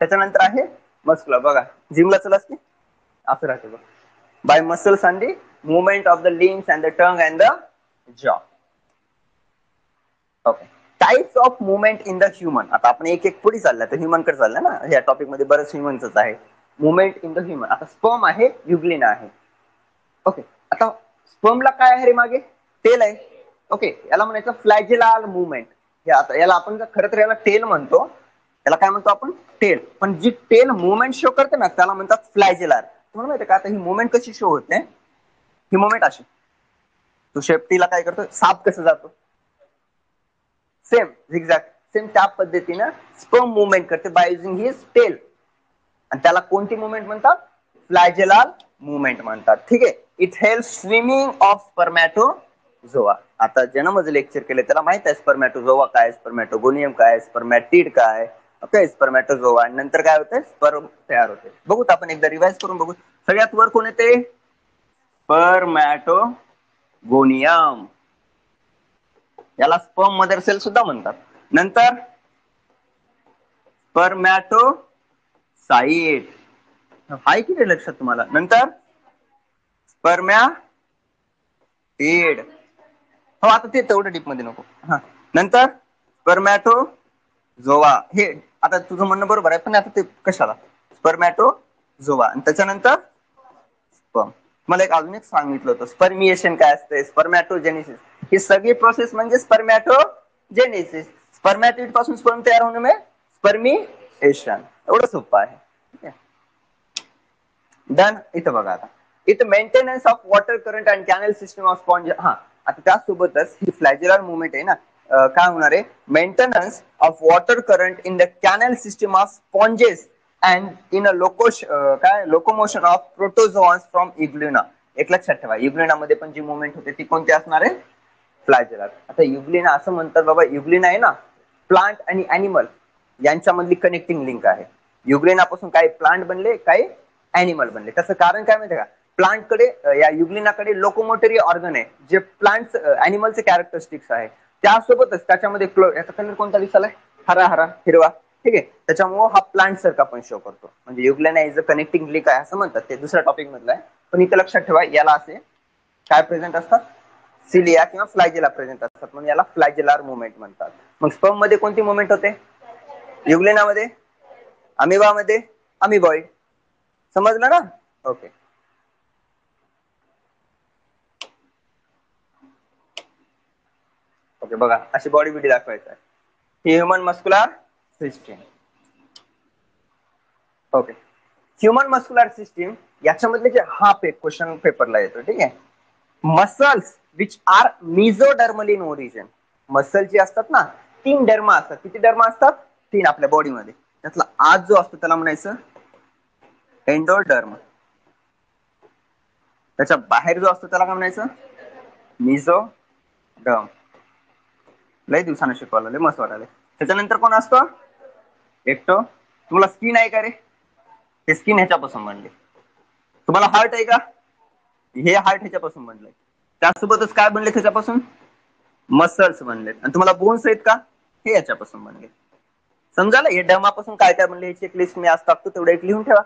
त्याच्यानंतर आहे मस्कुलर. बघा, जिमला चलास की असं राहते बघ, by muscles and the movement of the limbs and the tongue and the jaw. Okay, types of movement in the human. आता आपण एक एक पुढे चाललाय, तर ह्युमन कडे चाललाय ना, या टॉपिक मध्ये बरंच ह्युमनच आहे. Movement in the human. आता स्पर्म आहे, युग्लिना आहे. ओके, आता स्पर्मला काय आहे रे मागे? टेल आहे. ओके, याला म्हणायचं फ्लॅजेलार मुवमेंट. आता याला आपण खरं तर याला टेल म्हणतो, याला काय म्हणतो आपण? टेल. पण जी टेल मुवमेंट शो करते ना, त्याला म्हणतात फ्लॅजेलार. तुम्हाला माहिती का आता ही मुवमेंट कशी शो होते? ही मुवमेंट अशी, तो शेपटीला काय करतो, साप कसं जातो, सेम झिगझॅग, सेम त्या पद्धतीनं स्पर्म मुवमेंट करते बाय युझिंग हिज टेल. आणि त्याला कोणती मुवमेंट म्हणतात? फ्लॅजेलार मुवमेंट म्हणतात. ठीक आहे, इट हेल्प स्विमिंग ऑफ स्पर्मॅटोझोआ. आता ज्यानं माझं लेक्चर केलं त्याला माहित आहे स्पर्मॅटोझोआ काय, स्पर्मॅटोगोनियम काय, स्पर्मॅटिड काय. ओके, स्पर्मॅटोझोआ नंतर काय होतं? स्पर्म तयार होते. बघू आपण एकदा रिवाइज करून बघू. सगळ्यात वर कोण येते? स्पर्मॅटोगोनियम, याला स्पर्म मदर सेल सुद्धा म्हणतात. नंतर स्पर्मॅटोसाइट, हाय की लक्षात तुम्हाला? नंतर स्पर्मॅटिड. हो आता ते तेवढं डीप मध्ये नको. हा नंतर स्पर्मॅटोझोआ. हे आता तुझं म्हणणं बरोबर आहे, पण आता ते कशाला स्पर्मॅटोझोआ आणि त्याच्यानंतर स्पर्म. मला एक अजून एक सांगितलं होतं स्पर्मिएशन काय असते, स्पर्मॅटोजेनेसिस. ही सगळी प्रोसेस म्हणजे स्पर्मॅटोजेनेसिस. स्पर्मॅटिड पासून स्पर्म तयार होणे म्हणजे स्पर्मिएशन. एवढं सोपं आहे. डन. इथं बघा आता, इथं maintenance of water current and canal system of sponge. हा आता त्यासोबतच ही फ्लॅजेलर मुवमेंट आहे ना, काय होणार आहे, maintenance of water current in the canal system of sponges and in a locomotion of protozoans from Euglena. एक लक्षात ठेवा, इग्ल्युना मध्ये पण जी मुवमेंट होते ती कोणती असणार आहे, फ्लॅजेलर. आता युग्लिना असं म्हणतात बाबा, युग्लिना आहे ना प्लांट आणि अॅनिमल यांच्यामधली कनेक्टिंग लिंक आहे. युग्लिनापासून काही प्लांट बनले, काही अॅनिमल बनले. त्याचं कारण काय माहिती का, प्लांटकडे या युग्लिनाकडे लोकोमोटरी ऑर्गन आहे जे प्लांट अॅनिमलचे कॅरेक्टरिस्टिक्स आहे. त्यासोबतच त्याच्यामध्ये याचा कलर कोणता दिसालाय, हरा हरा हिरवा. ठीक आहे, त्याच्यामुळे हा प्लांट सारखा पण शो करतो. म्हणजे युग्लिना इज अ कनेक्टिंग लिंक आहे असं म्हणतात. ते दुसऱ्या टॉपिक मधलं आहे, पण इथं लक्षात ठेवा याला असे काय प्रेझेंट असतात, सिलिया किंवा फ्लॅजेला प्रेझेंट असतात, म्हणून याला फ्लॅजेलर मुवमेंट म्हणतात. मग स्पर्म मध्ये कोणती मुवमेंट होते, युग्लिनामध्ये, अमिबामध्ये अमिबॉइड. समजलं ना. ओके. ओके बघा, अशी बॉडी बिडी दाखवायचं आहे. Human muscular system. Okay, human muscular system याच्यामधले जे हाफ एक क्वेश्चन पेपरला येतो. ठीक आहे, muscles which are mesodermal in origin. Muscle जे असतात ना, 3 डर्मा असतात. किती डर्मा असतात, 3 आपल्या बॉडीमध्ये. त्यातला आज जो असतो त्याला म्हणायचं एंडोडर्म. त्याच्या बाहेर जो असतो त्याला काय म्हणायचं, मिझोडर्म. लय दिवसानं शिकवायला, लय मस्त वाटायला. त्याच्यानंतर कोण असतं, एक्टो. तुम्हाला स्किन आहे का रे, हे स्किन ह्याच्यापासून बनले. तुम्हाला हार्ट आहे का, हे हार्ट ह्याच्यापासून बनलंय. त्यासोबतच काय बनले त्याच्यापासून, मसल्स बनलेत. आणि तुम्हाला बोन्स आहेत का, हे याच्यापासून बनले. समजायला, हे डमापासून काय काय बनले याची एक लिस्ट मी आज टाकतो, तेवढं एक लिहून ठेवा.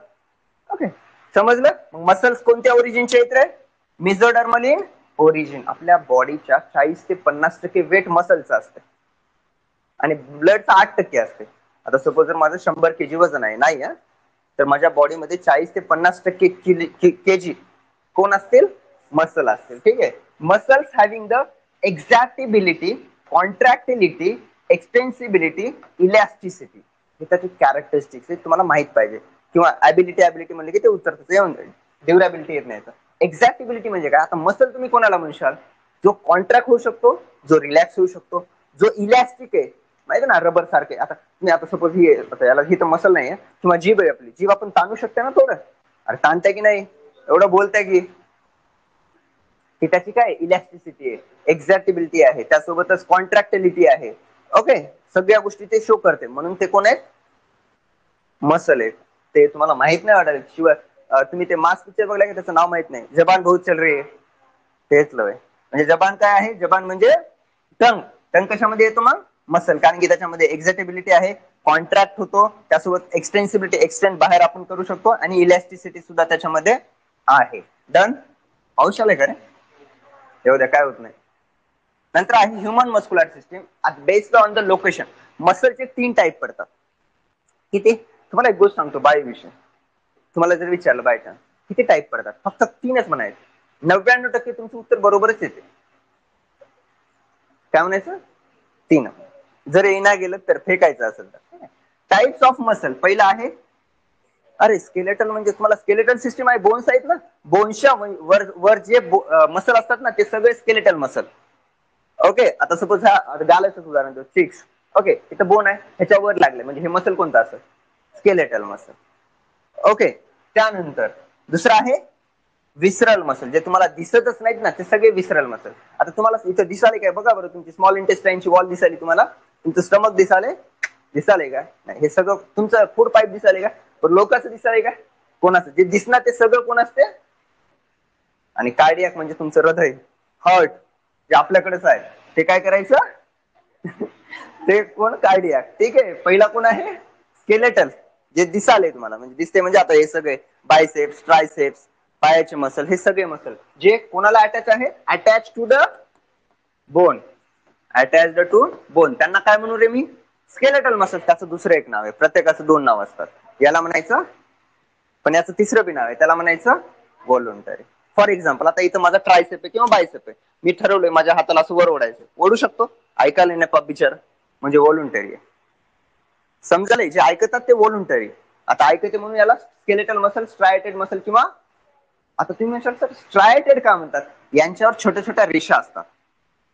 ओके, समजलं. मग मसल्स कोणत्या ओरिजिनचे आहेत रे, मिझोडर्मल इन ओरिजिन. आपल्या बॉडीच्या 40 ते 50% वेट मसलचं असते आणि ब्लडचं 8% असते. आता सपोज जर माझं 100 kg वजन आहे नाही, तर माझ्या बॉडीमध्ये 40 ते 50% केजी कोण असतील, मसल असतील. ठीक आहे, मसल्स हॅव्हिंग द एक्झॅक्टिबिलिटी, कॉन्ट्रॅक्टिलिटी, एक्सटेन्सिबिलिटी, इलॅस्टिसिटी. हे त्याचे कॅरेक्टरिस्टिक्स तुम्हाला माहित पाहिजे. किंवा ॲबिलिटी म्हणले की ते उत्तर येऊन जाईल. ड्युरेबिलिटी येत नाही. एक्झॅक्टिबिलिटी म्हणजे काय, आता मसल तुम्ही कोणाला म्हणशाल, जो कॉन्ट्रॅक्ट होऊ शकतो, जो रिलॅक्स होऊ शकतो, जो इलॅस्टिक आहे, माहिती ना रबर सारखे. आता तुम्ही आता सपोज ही याला ही तर मसल नाही किंवा जीभ आहे आपली, जीभ आपण ताणू शकते ना थोडं. अरे ताणताय की नाही, एवढं बोलताय की त्याची काय इलॅस्टिसिटी आहे, एक्झॅक्टिबिलिटी आहे, त्यासोबतच कॉन्ट्रॅक्टिलिटी आहे. ओके, सगळ्या गोष्टी ते शो करते, म्हणून ते कोण आहेत, मसल आहेत. ते तुम्हाला माहित नाही वाटत शिवाय तुम्ही ते मास पिक्चर बघला की त्याचं नाव माहित नाही, जबान बहुत चल रही है, तेच लय. म्हणजे जबान काय आहे, जबान म्हणजे टंग. टंग कशामध्ये येतो मग, मसल. कारण की त्याच्यामध्ये एक्झॅक्टिबिलिटी आहे, कॉन्ट्रॅक्ट होतो, त्यासोबत एक्सटेन्सिबिलिटी, एक्सटेंड बाहेर आपण करू शकतो, आणि इलॅस्टिसिटी सुद्धा त्याच्यामध्ये आहे. डन. पाऊस आलाय का रे, येऊ द्या, काय होत नाही. नंतर आहे human muscular system based on the location. मसलचे 3 टाईप पडतात. किती, तुम्हाला एक गोष्ट सांगतो बाय विषय, तुम्हाला जर विचारलं बाय चान्स किती टाईप पडतात, फक्त 3च म्हणायचं. 99% तुमचं उत्तर बरोबरच येते. काय म्हणायचं, 3. जर येणार गेलं तर फेकायचं असेल तर. टाइप्स ऑफ मसल, पहिला आहे, अरे स्केलेटल म्हणजे तुम्हाला स्केलेटल सिस्टीम आहे, बोन्स आहेत ना, बोन्सच्या वर जे मसल असतात ना ते सगळे स्केलेटल मसल. ओके, आता सपोज हा गालाचं उदाहरण देऊ, चिक्स. ओके, इथं बोन आहे, ह्याच्या वर लागले म्हणजे हे मसल कोणतं असेल, स्केलेटल मसल. ओके, त्यानंतर दुसरं आहे विसरल मसल, जे तुम्हाला दिसतच नाहीत ना ते सगळे विसरल मसल. आता तुम्हाला इथं दिसाले काय बघा बरं, तुमची स्मॉल इंटेस्टाईनची वॉल दिसाली तुम्हाला, तुमचं स्टमक दिसाले का, नाही हे सगळं तुमचं फूड पाईप दिसाले का, पण लोकांचं दिसाले का, कोणाचं, जे दिसणार ते सगळं कोण असते, आणि कार्डियाक म्हणजे तुमचं हृदय, हार्ट, जे आपल्याकडेच आहे. ते काय करायचं ते कोण, कार्डियाक. ठीक आहे, पहिला कोण आहे, स्केलेटल, जे दिसाले तुम्हाला, म्हणजे दिसते म्हणजे आता हे सगळे बायसेप्स, ट्रायसेप्स, पायाचे मसल, हे सगळे मसल जे कोणाला अटॅच आहे, attach to the bone, attached to bone, त्यांना काय म्हणू रे मी, स्केलेटल मसल. त्याचं दुसरं एक नाव आहे, प्रत्येकाचं दोन नाव असतात. याला म्हणायचं, पण याचं तिसरं बी नाव आहे, त्याला म्हणायचं व्हॉलंटरी. फॉर एक्झाम्पल, आता इथं माझा ट्रायसेप आहे किंवा बायसेप आहे, मी ठरवलंय माझ्या हाताला असं वर ओढायचं, ओढू शकतो, ऐकायला येण्या बिचार, म्हणजे व्हॉलंटरी आहे. समजलंय, जे ऐकतात ते व्हॉलंटरी. आता ऐकते म्हणून याला स्केलेटल मसल, स्ट्रायटेड मसल, किंवा आता तुम्ही म्हणशाल सर स्ट्रायटेड का म्हणतात, यांच्यावर छोट्या छोट्या रेषा असतात,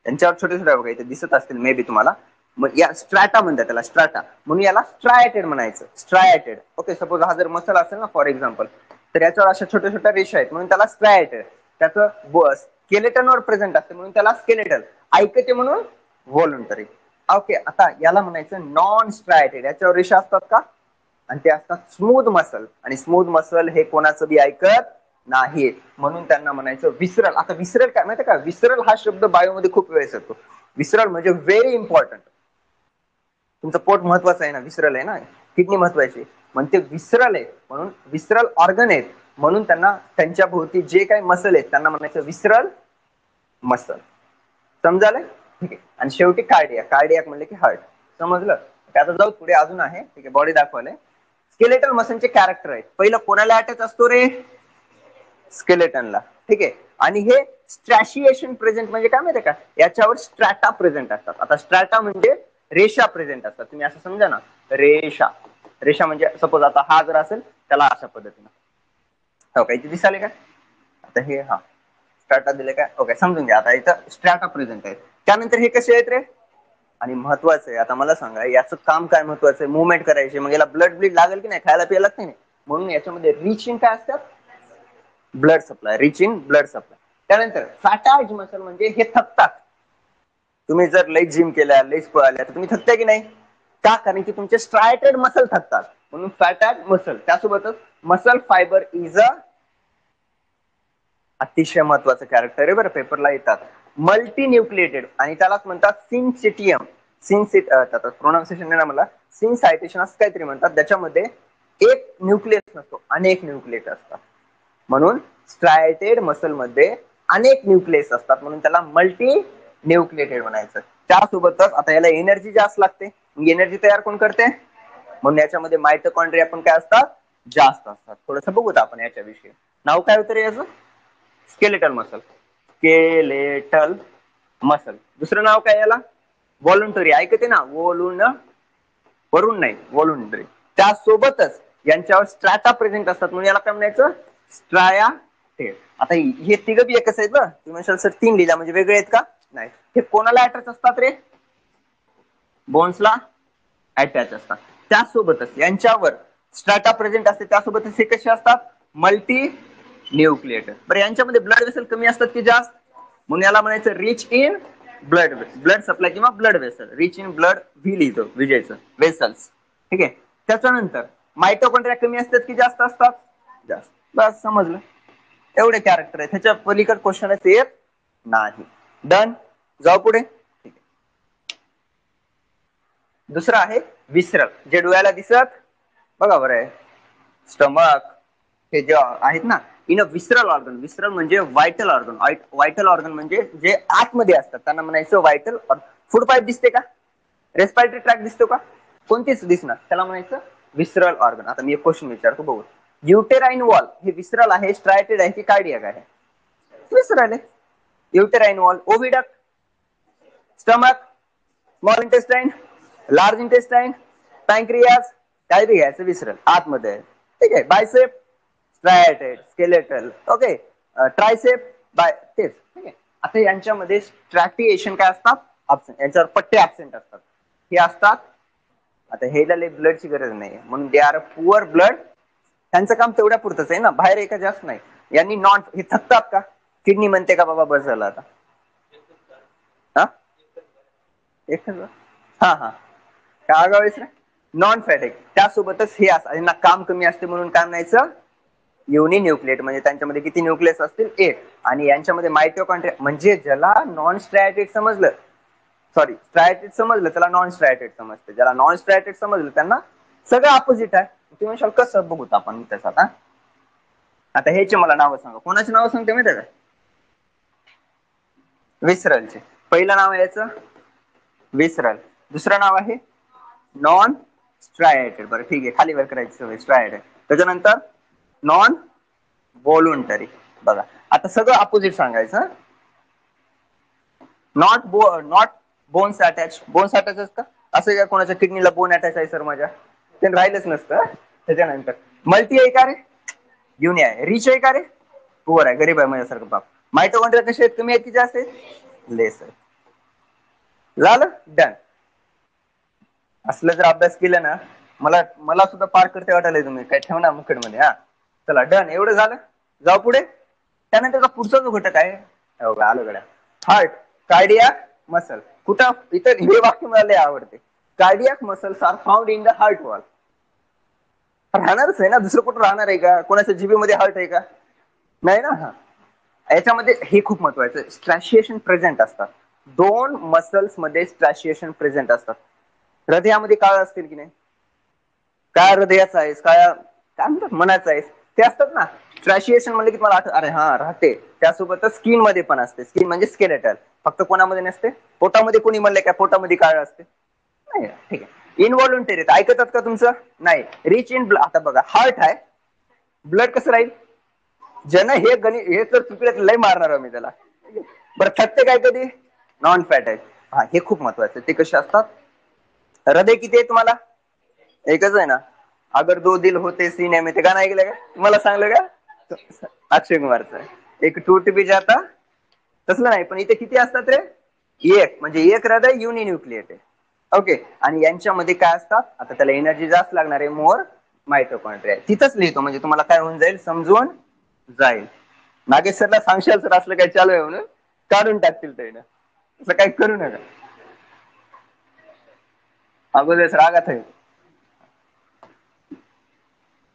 यांच्यावर छोट्या छोट्या बघा इथे दिसत असतील मे बी तुम्हाला, मग या स्ट्रॅटा म्हणतात त्याला, स्ट्रॅटा, म्हणून याला स्ट्रायटेड म्हणायचं, स्ट्रायटेड. ओके, सपोज हा जर मसल असेल ना फॉर एक्झाम्पल, तर याच्यावर अशा छोट्या छोट्या रेषा आहेत म्हणून त्याला स्ट्रायटेड. त्याचं स्केलेटनवर प्रेझेंट असते म्हणून त्याला स्केलेटल, ऐकते म्हणून व्हॉलंटरी. ओके, आता याला म्हणायचं नॉन स्ट्रायटेड, याच्यावर रेषा असतात का, आणि ते असतात स्मूथ मसल, आणि स्मूथ मसल हे कोणाचं बी ऐकत नाही म्हणून त्यांना म्हणायचं विसरल. आता विसरल काय माहिती का, विसरल हा शब्द बायोमध्ये खूप वेळेस येतो. विसरल म्हणजे व्हेरी इम्पॉर्टंट, तुमचं पोट महत्वाचं आहे ना, विसरल आहे ना, किडनी महत्वाची, म्हणजे ते विसरल आहे म्हणून विसरल ऑर्गन आहेत म्हणून त्यांना त्यांच्या भोवती जे काही मसल आहेत त्यांना म्हणायचं विसरल मसल. समजायला ठीक आहे. आणि शेवटी कार्डियाक, कार्डियाक म्हणले की हार्ट. समजलं. त्याचा जाऊ पुढे अजून आहे, ठीक आहे, बॉडी दाखवले. स्केलेटल मसलचे कॅरेक्टर आहेत. पहिलं कोणाला अटॅच असतो रे, स्केलेटनला, ठीक आहे. आणि हे स्ट्रॅशिएशन प्रेझेंट म्हणजे काय माहितीये का, याच्यावर स्ट्रॅटा प्रेझेंट असतात. आता स्ट्रॅटा म्हणजे रेषा प्रेझेंट असतात, तुम्ही असं समजा ना, रेषा, रेषा म्हणजे सपोज आता हा जर असेल त्याला अशा पद्धतीनं, हो काही दिसाले का, आता हे हा स्ट्रॅटा दिले काय, ओके समजून घ्या. आता इथं स्ट्रॅटा प्रेझेंट आहे. त्यानंतर हे कसे आहेत रे, आणि महत्वाचं आहे, आता मला सांगा याचं काम काय महत्वाचं आहे, मुवमेंट करायची, मग याला ब्लड ब्लीड लागेल की नाही, खायला प्यायला नाही, म्हणून याच्यामध्ये रिच इन काय असतात, blood supply, rich in blood supply. त्यानंतर फॅटाइज मसल म्हणजे हे थकतात. तुम्ही जर लई जिम केल्या, लईच पळाल्या तर तुम्ही थकता की नाही, का, कारण की तुमचे स्ट्रायटेड मसल थकतात म्हणून फॅटाइज मसल. त्यासोबतच मसल फायबर इज अ, अतिशय महत्वाचं कॅरेक्टर आहे बरं, पेपरला येतात. मल्टी न्यूक्लिएटेड, आणि त्यालाच म्हणतात सिन्सिटियम, प्रोनाउन्सिएशन नाही ना मला, सिन्सायटेशन असं काहीतरी म्हणतात, ज्याच्यामध्ये एक न्यूक्लियस नसतो, अनेक न्यूक्लियस असतात, म्हणून स्ट्रायटेड मसल मध्ये अनेक न्यूक्लियस असतात म्हणून त्याला मल्टी न्यूक्लिएटेड म्हणायचं. त्यासोबतच आता याला एनर्जी जास्त लागते, एनर्जी तयार कोण करते, म्हणून याच्यामध्ये मायटोकॉन्ड्रिया पण काय असतात, जास्त असतात. थोडंसं बघूत आपण याच्याविषयी. नाव काय होतं रे याचं, स्केलेटल मसल, स्केलेटल मसल. दुसरं नाव काय याला, व्हॉलंटरी, ऐकते ना, वरून नाही, व्हॉलंटरी. त्यासोबतच यांच्यावर स्ट्रॅटा प्रेझेंट असतात म्हणून याला काय म्हणायचं, स्ट्रायाटेड. आता हे तिघं बी एकच आहेत बरं, तुम्ही म्हणशाल सर तीन लिहिला म्हणजे वेगळे आहेत का, नाही, हे कोणाला अटॅच असतात रे, बोन्सला अटॅच असतात. त्यासोबतच यांच्यावर स्ट्रॅटा प्रेझेंट असते, त्यासोबतच हे कसे असतात, मल्टी न्यूक्लिएटेड. बरं, यांच्यामध्ये ब्लड वेसल कमी असतात की जास्त, म्हणून याला म्हणायचं rich in blood, blood supply किंवा blood vessel, rich in blood, V लिहितो विजयचं, वेसल्स, ठीक आहे. त्याच्यानंतर मायटोकॉन्ड्रिया कमी असतात की जास्त असतात, जास्त. बस समजलं, एवढे कॅरेक्टर आहे, त्याच्या पलीकडे क्वेश्चनच येत नाही. डन, जाऊ पुढे. ठीक आहे. दुसरं आहे विसरल, जे डोळ्याला दिसत, बघा बरं आहे, स्टमक, हे जे आहेत ना, इन अ विसरल ऑर्गन. विसरल म्हणजे व्हायटल ऑर्गन, व्हायटल ऑर्गन म्हणजे जे आतमध्ये असतात त्यांना म्हणायचं व्हायटल. फूड पाईप दिसते का, रेस्पिरेटरी ट्रॅक दिसतो का, कोणतीच दिसणार, त्याला म्हणायचं विसरल ऑर्गन. आता मी एक क्वेश्चन विचारतो, बघू. युटेराइन वॉल हे विसरल आहे, स्ट्रायटेड आहे की कार्डियाक आहे, विसरल आहे. Uterine wall, oviduct, stomach, small intestine, large intestine, pancreas, काय बी घ्यायचं विसरल, आतमध्ये आहे, ठीक आहे. Bicep, striated, skeletal, okay. Tricep, बाय तेच, ठीक आहे. आता यांच्यामध्ये स्ट्रॅटिएशन काय असतात, ऍब्सेंट, यांच्यावर पट्टे ऍब्सेंट असतात, हे असतात. आता हेला लय ब्लडची गरज नाही म्हणून दे आर पुअर ब्लड, त्यांचं काम तेवढ्या पुरतच आहे ना, बाहेर एका जास्त नाही. यांनी नॉन, हे थकतात का, किडनी म्हणते का बाबा बस झालं आता, हा हा हा काय गावायच, नॉन फॅटिक. त्यासोबतच हे असं यांना काम कमी असते म्हणून काय म्हणायचं, युनि न्यूक्लिएट, म्हणजे त्यांच्यामध्ये किती न्यूक्लियस असतील, एक. आणि यांच्यामध्ये मायटोकॉन्ड्रिया, म्हणजे ज्याला नॉन स्ट्रॅटेड समजलं, सॉरी स्ट्रॅटेड समजलं त्याला नॉन स्ट्रॅटेड समजते, ज्याला नॉन स्ट्रॅटेड समजलं त्यांना सगळं अपोजिट आहे. तुम्ही म्हणशाल कसं, बघूत आपण त्याच्यात. आता ह्याचे मला नावं सांगा, कोणाची नावं सांगते माहिती का? विसरलचे. पहिलं नाव आहे याचं विसरल, दुसरं नाव आहे नॉन स्ट्रायटेड. बरं ठीक आहे, खाली वर करायची सवय स्ट्रायटेड. त्याच्यानंतर नॉन व्हॉलंटरी. बघा आता सगळं अपोजिट सांगायचं. Not bones attach. Bones attach असतं असं का? कोणाच्या किडनीला बोन अटॅच आहे सर माझ्या, ते राहिलंच नसतं. त्याच्यानंतर मल्टी आहे का रे? युनि आहे. रिच आहे का रे? पुअर आहे, गरीब आहे माझ्यासारखं बाप. मायटोकॉन्ड्रिया कसे आहेत? कमी आहेत की जास्त आहेत? लेस आहे. झालं, डन. असलं जर अभ्यास केला ना, मला मला सुद्धा पार करते वाटायला. तुम्ही काय ठेवणार मुखेड मध्ये? हा चला डन, एवढं झालं. जाऊ पुढे. त्यानंतर पुढचा जो घटक आहे, आलं गड्या, हार्ट. Cardiac muscle. कुठं? इतर हे वाक्य मला लय आवडते. Cardiac muscles are found in the heart wall. राहणारच आहे ना, दुसरं कुठं राहणार आहे का? कोणाच्या जिभेमध्ये हार्ट आहे का? नाही ना. हा, याच्यामध्ये हे खूप महत्वाचं, स्ट्रॅशिएशन प्रेझेंट असतात. दोन मसल्स मध्ये स्ट्रॅशिएशन प्रेझेंट असतात. हृदयामध्ये काळ असतील की नाही? काय हृदयाचा आहे, काय म्हणतात मनाचा आहे, ते असतात ना. स्ट्रॅशिएशन म्हणजे की मला अरे हा राहते. त्यासोबतच स्किन मध्ये पण असते. स्किन म्हणजे स्केलेटल. फक्त कोणामध्ये नसते? पोटामध्ये. कोणी म्हणले काय पोटामध्ये काळ असते? नाही. ठीक आहे. इनव्हॉल्युंटरी ऐकतात का तुमचं? नाही. Rich in blood. आता बघा हार्ट आहे, ब्लड कसं राहील? ज्यानं हे गणित हे तर चुकलं लय मारणार मी त्याला. बरं थकते काय कधी? नॉन फॅट आहे. हा, हे खूप महत्वाचं. ते कसे असतात? हृदय किती आहे तुम्हाला? एकच आहे ना. अगर दो दिल होते सीने में, ते गाणं ऐकलं का? तुम्हाला सांगलं का? अक्षय कुमारचं. एक टूट भी जाता. तसलं नाही, पण इथे किती असतात रे? एक. म्हणजे एक हृदय युनिन्यूक्लिएट आहे. ओके. आणि यांच्यामध्ये काय असतात? आता त्याला एनर्जी जास्त लागणार आहे, मोर मायटोकॉन्ड्रिया. तिथंच लिहितो म्हणजे तुम्हाला काय होऊन जाईल, समजून जाईल. नागेश सरला सांगशाल सर असलं काय चालू आहे म्हणून, काढून टाकतील ते. असं काही करू नका. अगोदर रागात आहे.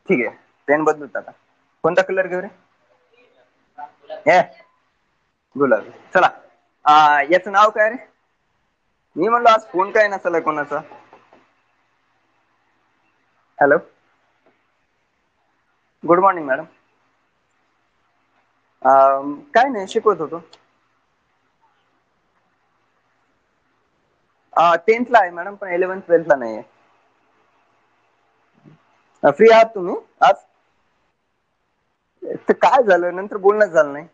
ठीक आहे, पेन बदलूत आता. कोणता कलर घेऊ रे? हे गुलाबी. चला, याचं नाव काय रे? मी म्हणलो आज फोन काय नसला कोणाचा. Hello, good morning madam. काय नाही, शिकवत होतो. 10th ला आहे मॅडम, पण 11th 12th ला नाही आहे. फ्री आहात तुम्ही आज? ते काय झालं, नंतर बोलणंच झालं नाही.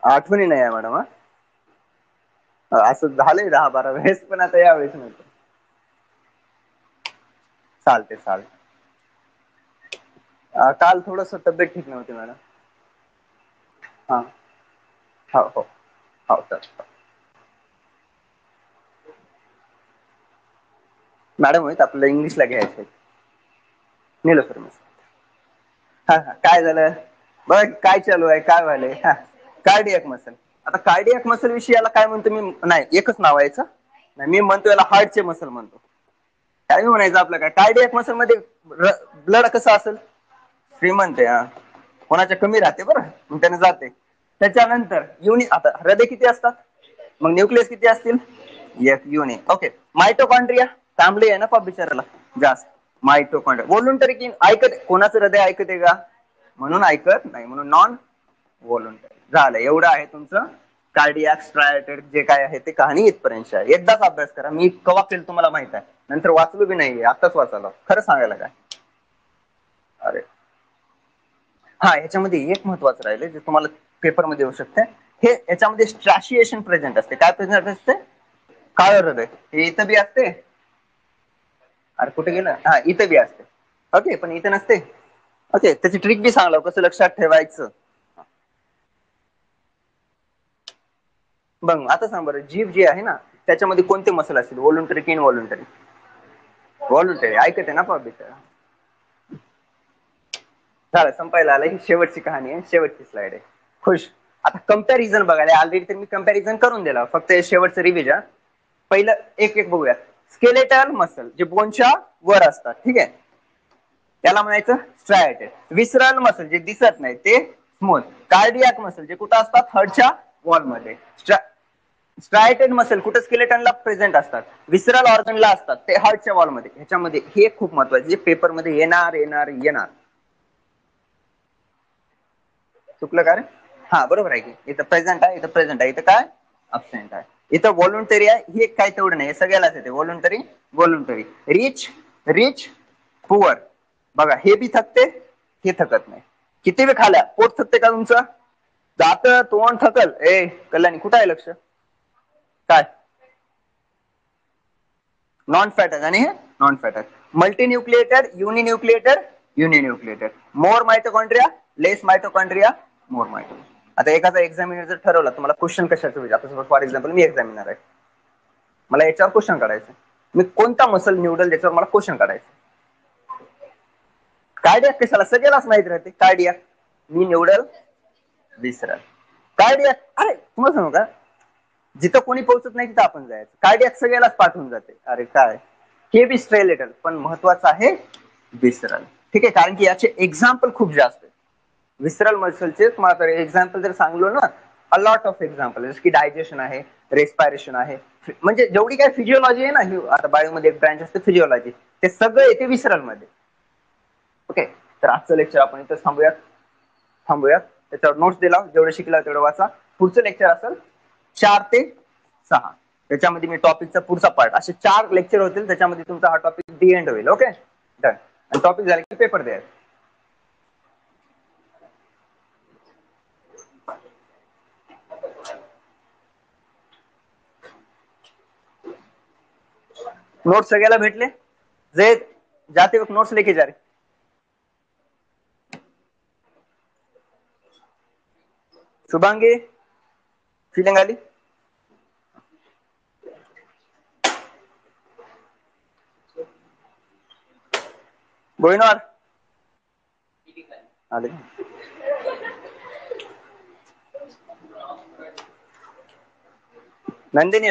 आठवणी नाही आहे मॅडम. असं झालंय 10-12 वेळेस, पण आता यावेळेस नव्हतं. चालते चालते. काल थोडस तब्येत ठीक नव्हती मॅडम. हा, हो हो हो सर. मॅडम होईत आपल्याला इंग्लिशला घ्यायचं. नेलो सर मी. हा हा, काय झालं बघ, काय चालू आहे, काय व्हायलंय? हा, कार्डियक मसल. आता कार्डियक मसल विषयी याला काय म्हणतो मी? नाही, एकच नाव आहे याचं. नाही, मी म्हणतो याला हार्टचे मसल म्हणतो. काय म्हणायचं आपलं? काय कार्डियक मसल मध्ये ब्लड कसं असेल? श्रीमंत आहे. कोणाच्या कमी राहते बरं, मग त्याने जाते. त्याच्यानंतर आता हृदय किती असतात? मग न्यूक्लियस किती असतील? एक युनि. ओके. मायटोकॉन्ड्रिया थांबले आहे ना पा बिचाराला जास्त. मायटोकॉन्ड्रिया व्हॉलंटरी की ऐकत, कोणाचं हृदय ऐकते का? म्हणून ऐकत नाही, म्हणून नॉन व्हॉलंटरी. झालं, एवढं आहे तुमचं कार्डियाक स्ट्रायटेड जे काय आहे ते कहाणी इथपर्यंत आहे. एकदाच अभ्यास करा. मी कवा केलं तुम्हाला माहित आहे, नंतर वाचलो बी नाहीये, आताच वाचायला खरं सांगायला काय. अरे हा, याच्यामध्ये एक महत्वाचं राहिले जे तुम्हाला पेपरमध्ये येऊ शकते. हे याच्यामध्ये स्ट्रॅशिएशन प्रेझेंट असते. काय प्रेझेंट असते? काळ हृदय. हे इथं बी असते. अरे कुठे गेलं? हा, इथं बी असते. ओके, पण इथं नसते. ओके, त्याची ट्रिक बी सांगलो कसं लक्षात ठेवायचं. बघ आता सांग बरं, जीभ जी आहे ना त्याच्यामध्ये कोणते मसल असतील? व्हॉलंटरी की इनव्हॉलंटरी? व्हॉलंटरी. ऐकते ना पब्लिक. झालं, संपायला आलं. ही शेवटची कहाणी आहे, शेवटची स्लाइड आहे. खुश. आता कम्पॅरिझन बघायला ऑलरेडी तर मी कम्पॅरिझन करून दिला, फक्त शेवटचं रिव्हिजन. पहिलं एक एक बघूया. स्केलेटल मसल जे बोनच्या वर असतात, ठीक आहे, त्याला म्हणायचं स्ट्रायटेड. विसरल मसल जे दिसत नाही ते स्मूथ. कार्डियाक मसल जे कुठं असतात? हार्टच्या वॉल मध्ये. स्ट्रायटेड मसल कुठे स्केलेटनला प्रेझेंट असतात, विसरल ऑर्गनला असतात, ते हार्टच्या वॉलमध्ये. ह्याच्यामध्ये हे खूप महत्वाचे, जे पेपरमध्ये येणार येणार येणार. चुकलं का रे? हा बरोबर आहे की, इथं प्रेझेंट आहे, इथं प्रेझेंट आहे, इथं काय अब्सेंट आहे. इथं व्हॉलंटरी आहे, हे काय तेवढं नाही, सगळ्यालाच येते voluntary voluntary. Rich rich poor, बघा हे बी थकते, हे थकत नाही. किती वेळ खाल्या पोट थकते का तुमचं? दात तोंड थकल. ए कल्याणी कुठं आहे लक्ष? काय नॉन फॅट आहे, आणि हे नॉन फॅट आहे. मल्टीन्यूक्लिएटेड युनिन्यूक्लिएटेड युनिन्यूक्लिएटेड. मोर मायटोकॉन्ड्रिया लेस मायटोकॉन्ड्रिया मोर मायटो. आता एखादा एक्झामिनर जर ठरवला तुम्हाला क्वेश्चन कशाचं होईल, आता फॉर एक्झाम्पल मी एक्झामिनर आहे, मला याच्यावर क्वेश्चन काढायचं, मी कोणता मसल निवडल ज्याच्यावर मला क्वेश्चन काढायचं? कार्डियाक कशाला, सगळ्यालाच माहित राहते कार्डियाक, मी निवडल विसरल. कार्डियाक, अरे तुम्हाला सांगू का, जिथं कोणी पोहोचत नाही तिथं आपण जायचं. कार्डियाक सगळ्यालाच पाठवून जाते. अरे काय हे बी स्ट्रेलेटल, पण महत्वाचं आहे विसरल. ठीक आहे, कारण की याचे एक्झाम्पल खूप जास्त आहे विसरल मसलचे. तुम्हाला तर एक्झाम्पल जर सांगलो ना, अलॉट ऑफ एक्झाम्पल, जसं की डायजेशन आहे, रेस्पायरेशन आहे, म्हणजे जेवढी काय फिजिओलॉजी आहे ना, आता बायोमध्ये एक ब्रँच असते फिजिओलॉजी, ते सगळं येते विसरल मध्ये. ओके, तर आजचं लेक्चर आपण इथं थांबूयात. त्याच्यावर नोट्स दिला, जेवढं शिकला तेवढं वाचा. पुढचं लेक्चर असेल 4 ते 6, त्याच्यामध्ये मी टॉपिकचा पुढचा पार्ट, असे 4 लेक्चर होतील, त्याच्यामध्ये तुमचा हा टॉपिक दी एंड होईल. Okay done. आणि टॉपिक झाले की पेपर द्यायचा. नोट्स सगळ्याला भेटले? जे जाते वक्त नोट्स लेके जा रे. शुभांगी फिलिंग आली? गोविंदवार आले? नंदिनी